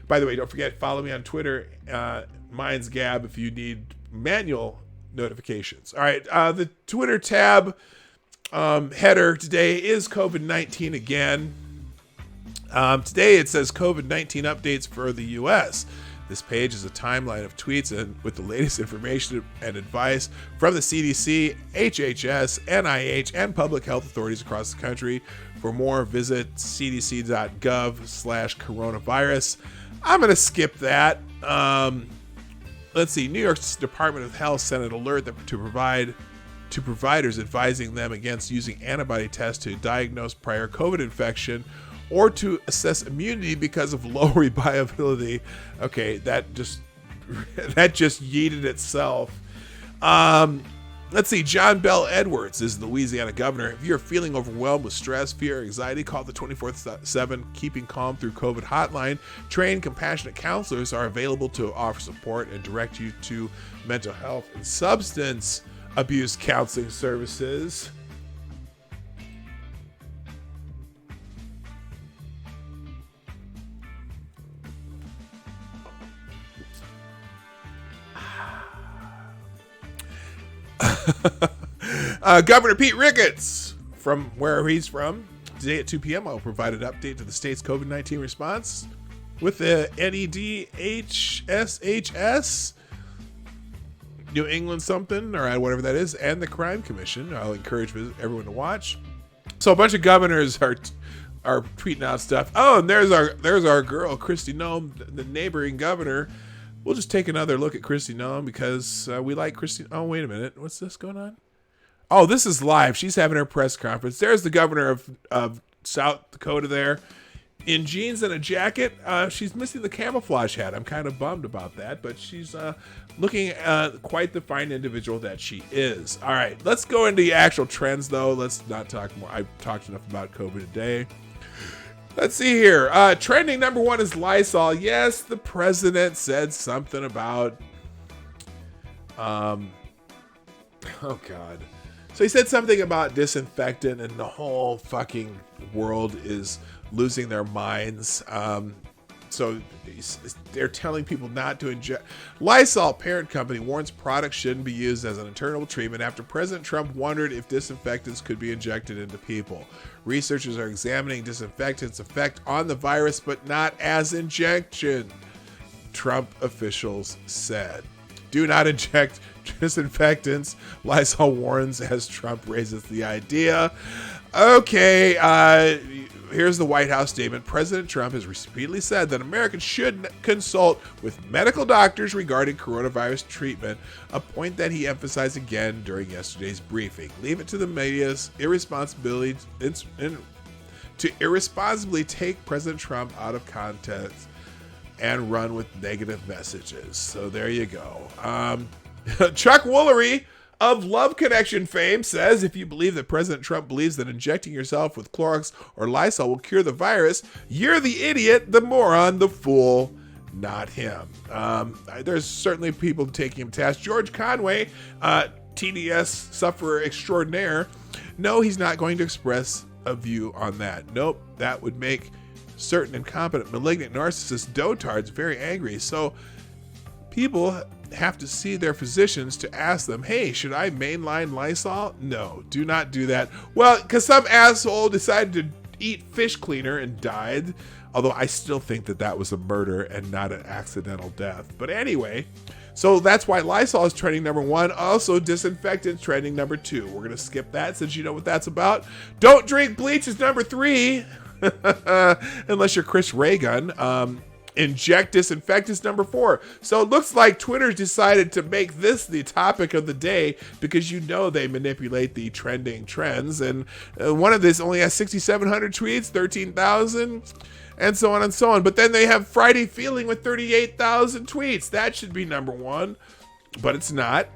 by the way, don't forget, follow me on Twitter, mine's Gab, if you need manual notifications. All right, the Twitter tab header today is COVID-19 again. Today it says COVID-19 updates for the U.S. This page is a timeline of tweets and with the latest information and advice from the CDC, HHS, NIH, and public health authorities across the country. For more, visit cdc.gov/coronavirus. I'm going to skip that. Let's see. New York's Department of Health sent an alert to providers advising them against using antibody tests to diagnose prior COVID infection or to assess immunity because of low reviability. Okay, that just yeeted itself. Let's see. John Bell Edwards is the Louisiana governor. If you're feeling overwhelmed with stress, fear, or anxiety, call the 24/7 Keeping Calm Through COVID hotline. Trained, compassionate counselors are available to offer support and direct you to mental health and substance abuse counseling services. Governor Pete Ricketts, from where he's from, today at 2 p.m. I'll provide an update to the state's COVID-19 response with the NEDHSHS, New England something, or whatever that is, and the Crime Commission. I'll encourage everyone to watch. So a bunch of governors are tweeting out stuff. Oh, and there's our girl, Kristi Noem, the neighboring governor. We'll just take another look at Kristi Noem because we like Kristi. Oh, wait a minute. What's this going on? Oh, this is live. She's having her press conference. There's the governor of South Dakota there in jeans and a jacket. She's missing the camouflage hat. I'm kind of bummed about that, but she's looking quite the fine individual that she is. All right, let's go into the actual trends, though. Let's not talk more. I've talked enough about COVID today. Let's see here. Trending number one is Lysol. Yes, the president said something about... oh, God. So he said something about disinfectant, and the whole fucking world is losing their minds. So they're telling people not to inject. Lysol parent company warns products shouldn't be used as an internal treatment after President Trump wondered if disinfectants could be injected into people. Researchers are examining disinfectants' effect on the virus, but not as injection, Trump officials said. Do not inject disinfectants, Lysol warns as Trump raises the idea. Okay, here's the White House statement. President Trump has repeatedly said that Americans should consult with medical doctors regarding coronavirus treatment, a point that he emphasized again during yesterday's briefing. Leave it to the media's irresponsibility to irresponsibly take President Trump out of context and run with negative messages. So there you go. Chuck Woolery of Love Connection fame says, if you believe that President Trump believes that injecting yourself with Clorox or Lysol will cure the virus, you're the idiot, the moron, the fool, not him. There's certainly people taking him to task. George Conway, TDS sufferer extraordinaire, no, he's not going to express a view on that. Nope, that would make certain incompetent, malignant narcissist dotards very angry. So people have to see their physicians to ask them, hey, should I mainline Lysol? No, do not do that. Well, because some asshole decided to eat fish cleaner and died, although I still think that was a murder and not an accidental death. But anyway, so that's why Lysol is trending number one. Also, disinfectants trending number two. We're going to skip that since you know what that's about. Don't drink bleach is number three, unless you're Chris Reagan. Inject disinfectants number four. So it looks like Twitter decided to make this the topic of the day because you know they manipulate the trending trends. And one of this only has 6,700 tweets, 13,000, and so on and so on. But then they have Friday Feeling with 38,000 tweets. That should be number one, but it's not.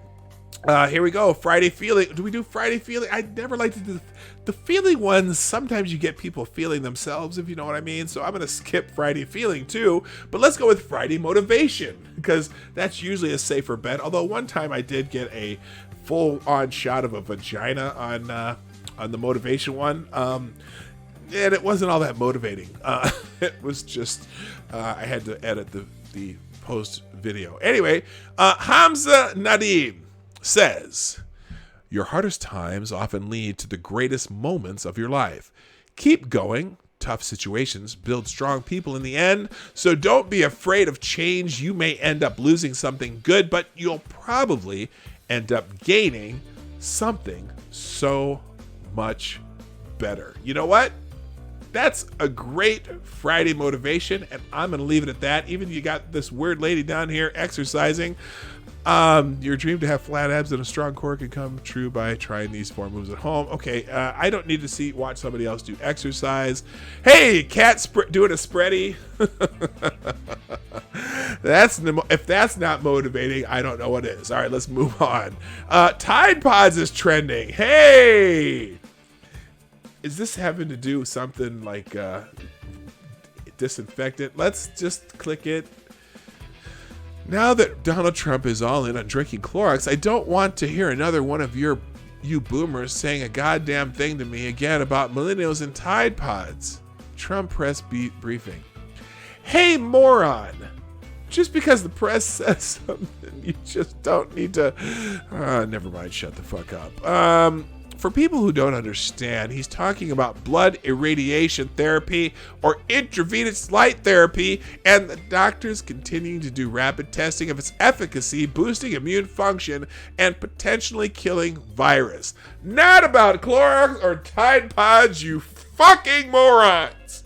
Here we go. Friday feeling. Do we do Friday feeling? I never like to do the feeling ones. Sometimes you get people feeling themselves, if you know what I mean. So I'm going to skip Friday feeling too. But let's go with Friday motivation, because that's usually a safer bet. Although one time I did get a full-on shot of a vagina on the motivation one. And it wasn't all that motivating. It was just I had to edit the post video. Anyway, Hamza Nadim says, your hardest times often lead to the greatest moments of your life. Keep going. Tough situations build strong people in the end, so don't be afraid of change. You may end up losing something good, but you'll probably end up gaining something so much better. You know what? That's a great Friday motivation, and I'm going to leave it at that. Even you got this weird lady down here exercising. Your dream to have flat abs and a strong core can come true by trying these 4 moves at home. Okay, I don't need to watch somebody else do exercise. Hey, cat doing a spready. If that's not motivating, I don't know what is. All right, let's move on. Tide Pods is trending. Hey, is this having to do with something like disinfectant? Let's just click it. Now that Donald Trump is all in on drinking Clorox, I don't want to hear another one of you boomers saying a goddamn thing to me again about millennials and Tide Pods. Trump press briefing. Hey, moron. Just because the press says something, you just don't need to... never mind, shut the fuck up. For people who don't understand, he's talking about blood irradiation therapy or intravenous light therapy, and the doctors continuing to do rapid testing of its efficacy, boosting immune function, and potentially killing virus. Not about Clorox or Tide Pods, you fucking morons!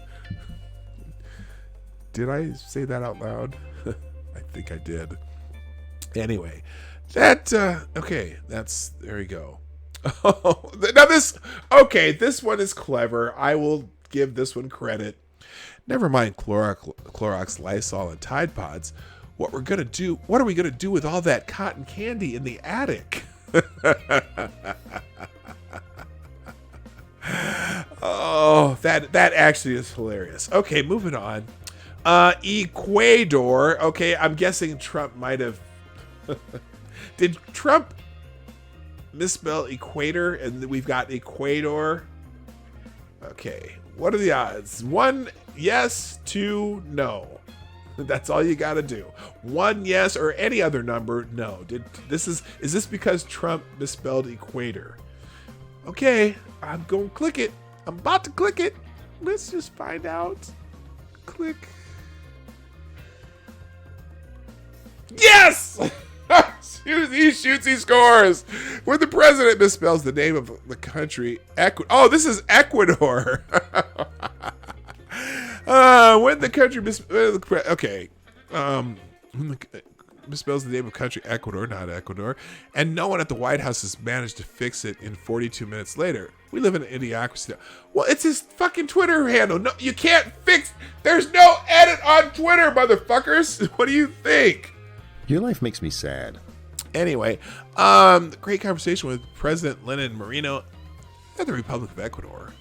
Did I say that out loud? I think I did. Anyway, okay, there we go. Oh, now this one is clever. I will give this one credit. Never mind Clorox, Lysol, and Tide Pods. What are we gonna do with all that cotton candy in the attic? Oh, that actually is hilarious. Okay, moving on. Ecuador. Okay, I'm guessing Trump might have. Did Trump misspell equator and we've got Ecuador? Okay, what are the odds? 1 yes, 2 no. That's all you gotta do. 1 yes or any other number no. Is this because Trump misspelled equator? Okay, I'm going to click it. I'm about to click it. Let's just find out. Click. Yes! He shoots, he scores. When the president misspells the name of the country, this is Ecuador. When the country misspells the name of country, Ecuador, not Ecuador, and no one at the White House has managed to fix it in 42 minutes later. We live in an idiocracy. Well, it's his fucking Twitter handle. No, you can't fix. There's no edit on Twitter, motherfuckers. What do you think? Your life makes me sad. Anyway, great conversation with President Lenin Moreno at the Republic of Ecuador.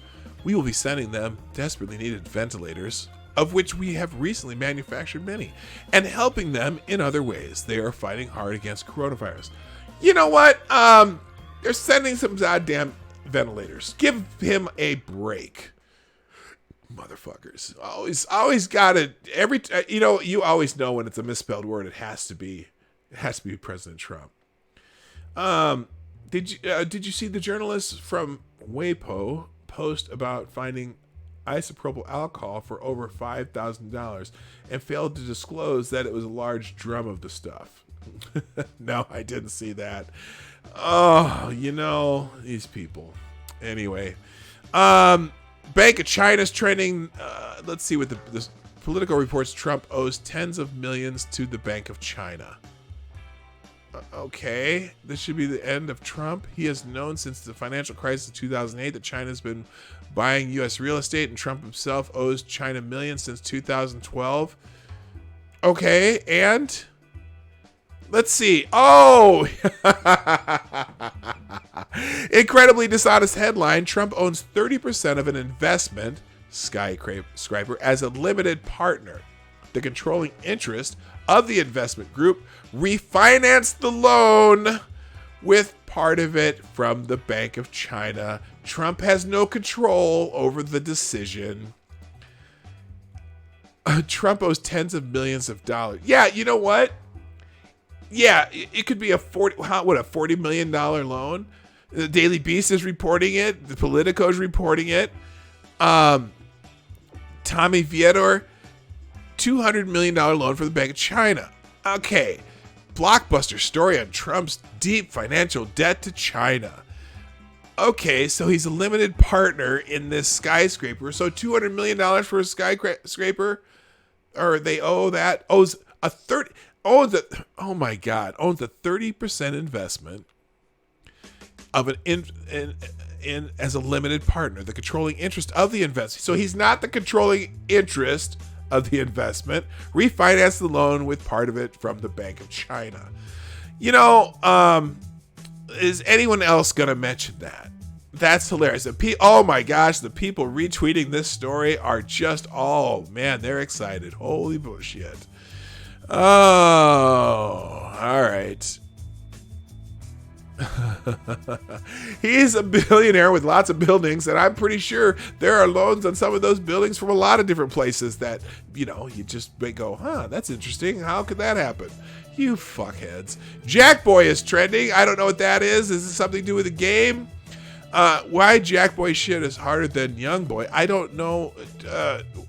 We will be sending them desperately needed ventilators, of which we have recently manufactured many, and helping them in other ways. They are fighting hard against coronavirus. You know what? They're sending some goddamn ventilators. Give him a break. Motherfuckers. Always gotta, you always know when it's a misspelled word. It has to be President Trump. Did you see the journalist from WAPO post about finding isopropyl alcohol for over $5,000 and failed to disclose that it was a large drum of the stuff? No, I didn't see that. Oh, these people. Anyway, Bank of China's trending. Let's see what the political reports. Trump owes tens of millions to the Bank of China. Okay, this should be the end of Trump. He has known since the financial crisis of 2008 that China's been buying U.S. real estate, and Trump himself owes China millions since 2012. Okay, and Let's see. Oh, incredibly dishonest headline. Trump owns 30% of an investment, skyscraper, as a limited partner. The controlling interest of the investment group refinanced the loan with part of it from the Bank of China. Trump has no control over the decision. Trump owes tens of millions of dollars. Yeah, you know what? Yeah, it could be a $40 million loan. The Daily Beast is reporting it. The Politico is reporting it. Tommy Viedor, $200 million loan for the Bank of China. Okay, blockbuster story on Trump's deep financial debt to China. Okay, so he's a limited partner in this skyscraper. So $200 million for a skyscraper, or they owe that, owns a 30% investment of an in as a limited partner, the controlling interest of the investment. So he's not the controlling interest of the investment. Refinance the loan with part of it from the Bank of China. You know, is anyone else going to mention that? That's hilarious. Oh my gosh, the people retweeting this story are just, oh man, they're excited. Holy bullshit. Oh, all right. He's a billionaire with lots of buildings, and I'm pretty sure there are loans on some of those buildings from a lot of different places that, you know, you just may go, huh, that's interesting. How could that happen? You fuckheads. Jack Boy is trending. I don't know what that is. Is this something to do with the game? Why Jack Boy shit is harder than Young Boy? I don't know.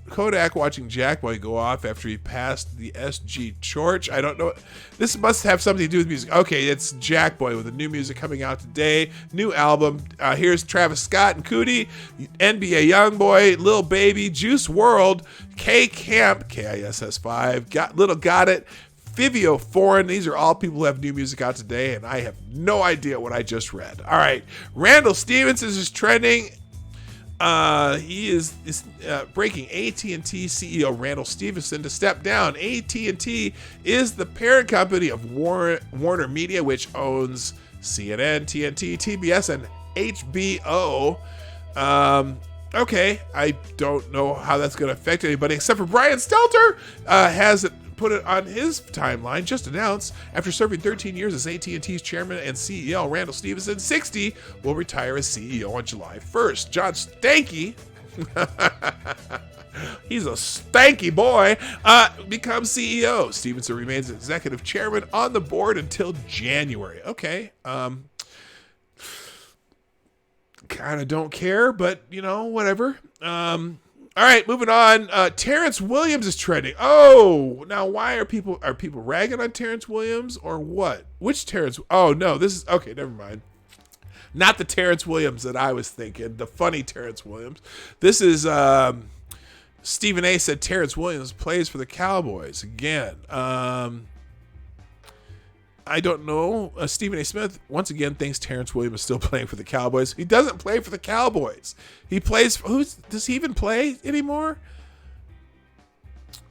Kodak watching Jack Boy go off after he passed the SG torch. I don't know. This must have something to do with music. Okay, it's Jack Boy with the new music coming out today. New album. Here's Travis Scott and Cootie, NBA Youngboy, Lil Baby, Juice WRLD, K Camp, KISS5, Got It, Fivio Foreign. These are all people who have new music out today, and I have no idea what I just read. All right, Randall Stevens is trending. He is breaking AT&T CEO Randall Stevenson to step down. AT&T is the parent company of Warner Media, which owns CNN, TNT, TBS, and HBO. Okay, I don't know how that's going to affect anybody except for Brian Stelter has put it on his timeline, just announced after serving 13 years as AT&T's chairman and CEO, Randall Stevenson, 60, will retire as CEO on July 1st. John Stanky, he's a stanky boy, becomes CEO. Stevenson remains executive chairman on the board until January. Okay, kind of don't care, but, you know, whatever. All right, moving on. Terrence Williams is trending. Oh, now why are people ragging on Terrence Williams or what? Which Terrence? Oh no, this is okay. Never mind. Not the Terrence Williams that I was thinking. The funny Terrence Williams. This is Stephen A. said Terrence Williams plays for the Cowboys again. I don't know. Stephen A. Smith, once again, thinks Terrence Williams is still playing for the Cowboys. He doesn't play for the Cowboys. He plays... does he even play anymore?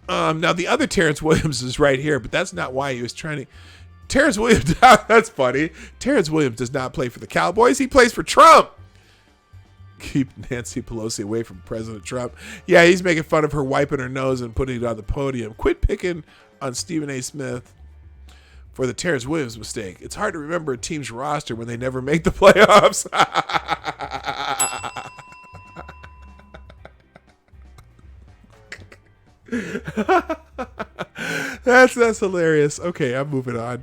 Now, the other Terrence Williams is right here, but that's not why he was trying to... Terrence Williams... That's funny. Terrence Williams does not play for the Cowboys. He plays for Trump. Keep Nancy Pelosi away from President Trump. Yeah, he's making fun of her wiping her nose and putting it on the podium. Quit picking on Stephen A. Smith for the Terrence Williams mistake. It's hard to remember a team's roster when they never make the playoffs. That's hilarious. Okay, I'm moving on.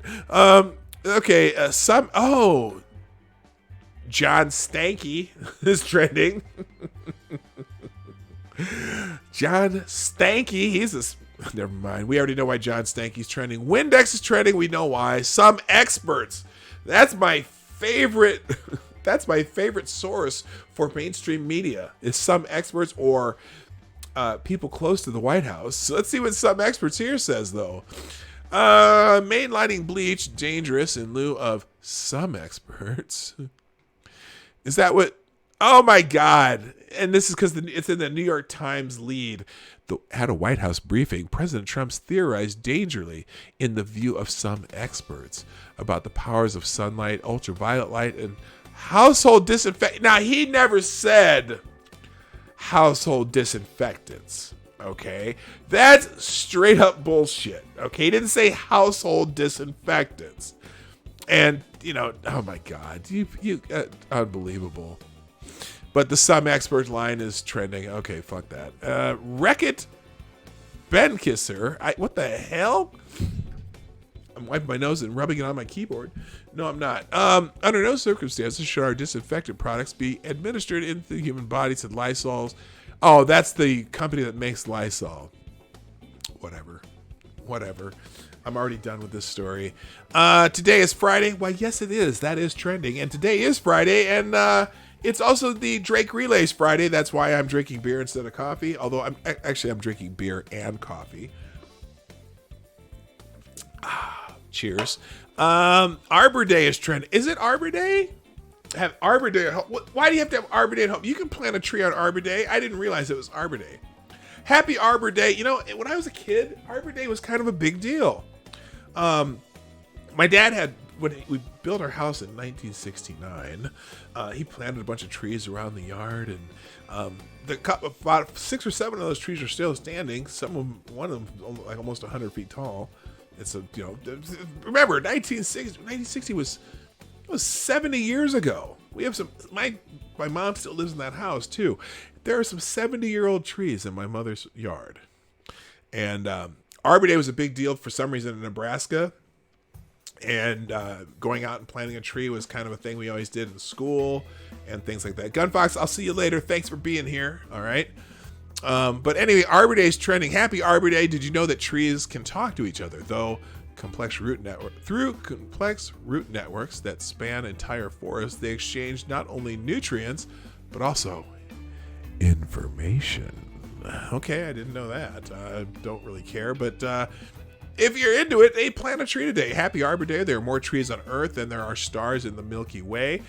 Okay, John Stanky is trending. John Stanky, never mind. We already know why John Stanky's trending. Windex is trending. We know why. Some experts. That's my favorite. That's my favorite source for mainstream media. Is some experts or people close to the White House. So let's see what some experts here says though. Mainlining bleach dangerous in lieu of some experts. Is that what? Oh my God. And this is because it's in the New York Times lead. At a White House briefing, President Trump's theorized dangerously in the view of some experts about the powers of sunlight, ultraviolet light, and household disinfectant. Now, he never said household disinfectants, okay? That's straight up bullshit, okay? He didn't say household disinfectants. And, oh my God, you unbelievable. But the some expert line is trending. Okay, fuck that. Wreck-It Ben Kisser. What the hell? I'm wiping my nose and rubbing it on my keyboard. No, I'm not. Under no circumstances should our disinfectant products be administered into the human body, said Lysol's. Oh, that's the company that makes Lysol. Whatever. I'm already done with this story. Today is Friday. Why, yes, it is. That is trending. And today is Friday, and it's also the Drake Relays Friday. That's why I'm drinking beer instead of coffee. Although I'm drinking beer and coffee. Cheers. Arbor Day is trending. Is it Arbor Day? Have Arbor Day at home. Why do you have to have Arbor Day at home? You can plant a tree on Arbor Day. I didn't realize it was Arbor Day. Happy Arbor Day. When I was a kid, Arbor Day was kind of a big deal. My dad had, when we built our house in 1969, he planted a bunch of trees around the yard, and about 6 or 7 of those trees are still standing. One of them like almost 100 feet tall. It's remember 1960 was 70 years ago. We have some. My mom still lives in that house too. There are some 70-year-old trees in my mother's yard, and Arbor Day was a big deal for some reason in Nebraska. And going out and planting a tree was kind of a thing we always did in school and things like that. Gunfox, I'll see you later. Thanks for being here. All right. But anyway, Arbor Day is trending. Happy Arbor Day. Did you know that trees can talk to each other? Through complex root networks that span entire forests, they exchange not only nutrients, but also information. Okay, I didn't know that. I don't really care, but if you're into it, they plant a tree today. Happy Arbor Day. There are more trees on Earth than there are stars in the Milky Way.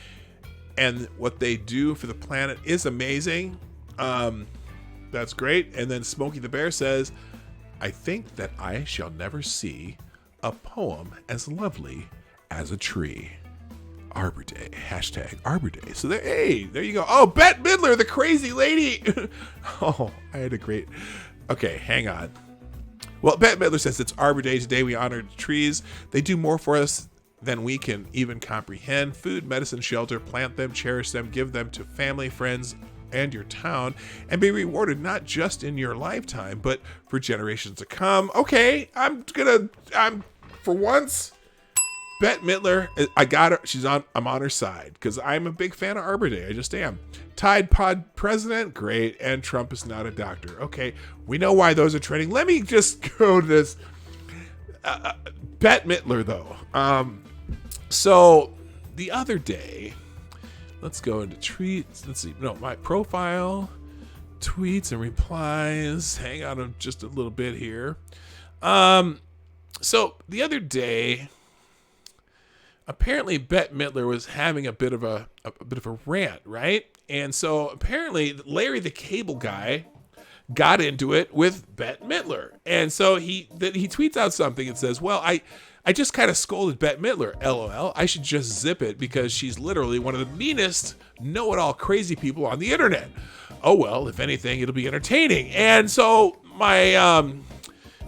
And what they do for the planet is amazing. That's great. And then Smokey the Bear says, I think that I shall never see a poem as lovely as a tree. Arbor Day. Hashtag Arbor Day. So there you go. Oh, Bette Midler, the crazy lady. Oh, I had a great... Okay, hang on. Well, Bette Midler says it's Arbor Day. Today we honor the trees. They do more for us than we can even comprehend. Food, medicine, shelter, plant them, cherish them, give them to family, friends, and your town, and be rewarded not just in your lifetime, but for generations to come. Okay, I'm for once, Bette Midler, I got her. I'm on her side because I'm a big fan of Arbor Day. I just am. Tide Pod president, great, and Trump is not a doctor. Okay, we know why those are trending. Let me just go to this. Bette Midler, though. So the other day, let's go into tweets. Let's see. No, my profile, tweets and replies. Hang on just a little bit here. So the other day, apparently Bette Midler was having a bit of a rant, right? And so apparently Larry the Cable Guy got into it with Bette Midler. And so he tweets out something and says, well, I just kind of scolded Bette Midler, LOL. I should just zip it because she's literally one of the meanest know-it-all crazy people on the internet. Oh, well, if anything, it'll be entertaining. And so my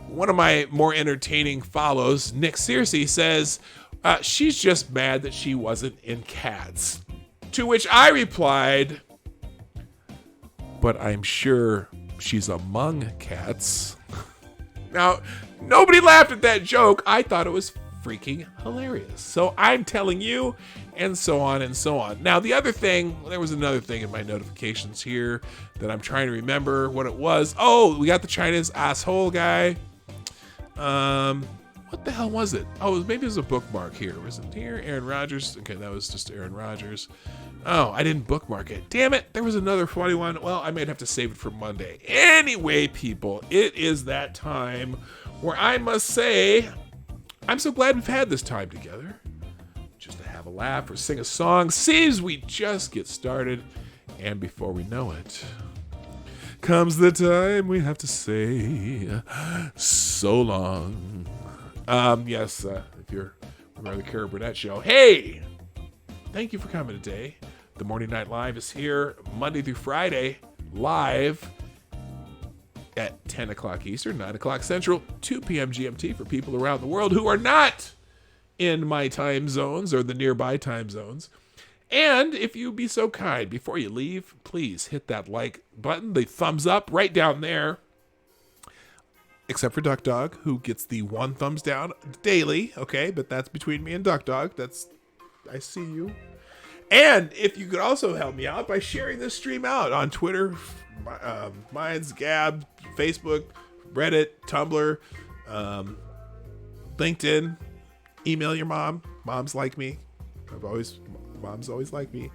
one of my more entertaining follows, Nick Searcy, says, she's just mad that she wasn't in Cats. To which I replied, but I'm sure she's among cats. Now, nobody laughed at that joke. I thought it was freaking hilarious. So I'm telling you, and so on and so on. Now, there was another thing in my notifications here that I'm trying to remember what it was. Oh, we got the China's asshole guy. What the hell was it? Oh, maybe it was a bookmark here. Was it here? Aaron Rodgers. Okay, that was just Aaron Rodgers. Oh, I didn't bookmark it. Damn it. There was another funny one. Well, I might have to save it for Monday. Anyway, people, it is that time where I must say, I'm so glad we've had this time together. Just to have a laugh or sing a song. Seems we just get started. And before we know it, comes the time we have to say so long. Yes, if you're from the Kara Burnett Show, hey, thank you for coming today. The Morning Night Live is here Monday through Friday, live at 10 o'clock Eastern, 9 o'clock Central, 2 p.m. GMT for people around the world who are not in my time zones or the nearby time zones. And if you be so kind, before you leave, please hit that like button, the thumbs up right down there. Except for Duck Dog, who gets the 1 thumbs down daily, okay? But that's between me and Duck Dog. I see you. And if you could also help me out by sharing this stream out on Twitter, Minds, Gab, Facebook, Reddit, Tumblr, LinkedIn, email your mom. Moms like me. Moms always like me.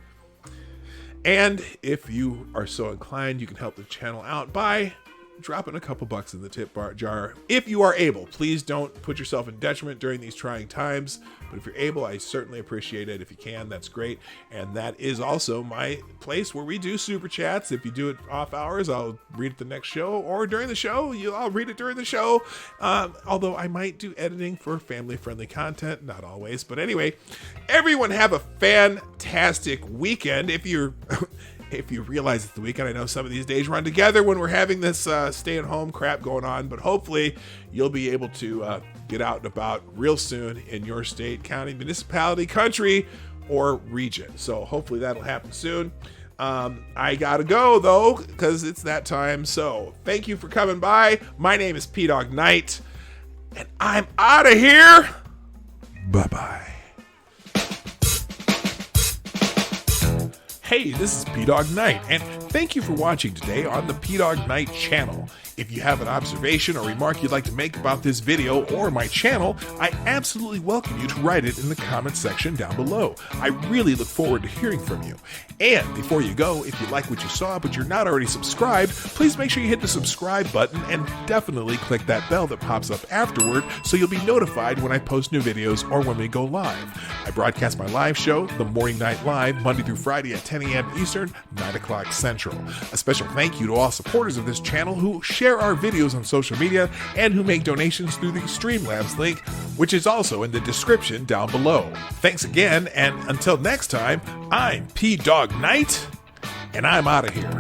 And if you are so inclined, you can help the channel out by dropping a couple bucks in the tip jar if you are able. Please don't put yourself in detriment during these trying times, but if you're able, I certainly appreciate it. If you can, that's great. And that is also my place where we do super chats. If you do it off hours, I'll read it the next show, or during the show, I'll read it during the show. Although I might do editing for family-friendly content, not always. But anyway, everyone have a fantastic weekend. If you realize it's the weekend, I know some of these days run together when we're having this stay-at-home crap going on, but hopefully you'll be able to get out and about real soon in your state, county, municipality, country, or region. So hopefully that'll happen soon. I gotta go, though, because it's that time. So thank you for coming by. My name is P-Dog Knight, and I'm out of here. Bye-bye. Hey, this is P-Dog Knight, and thank you for watching today on the P-Dog Knight channel. If you have an observation or remark you'd like to make about this video or my channel, I absolutely welcome you to write it in the comment section down below. I really look forward to hearing from you. And before you go, if you like what you saw but you're not already subscribed, please make sure you hit the subscribe button and definitely click that bell that pops up afterward so you'll be notified when I post new videos or when we go live. I broadcast my live show, The Morning Night Live, Monday through Friday at 10 a.m. Eastern, 9 o'clock Central. A special thank you to all supporters of this channel who share our videos on social media and who make donations through the Streamlabs link, which is also in the description down below. Thanks again, and until next time, I'm P-Dog Knight, and I'm out of here.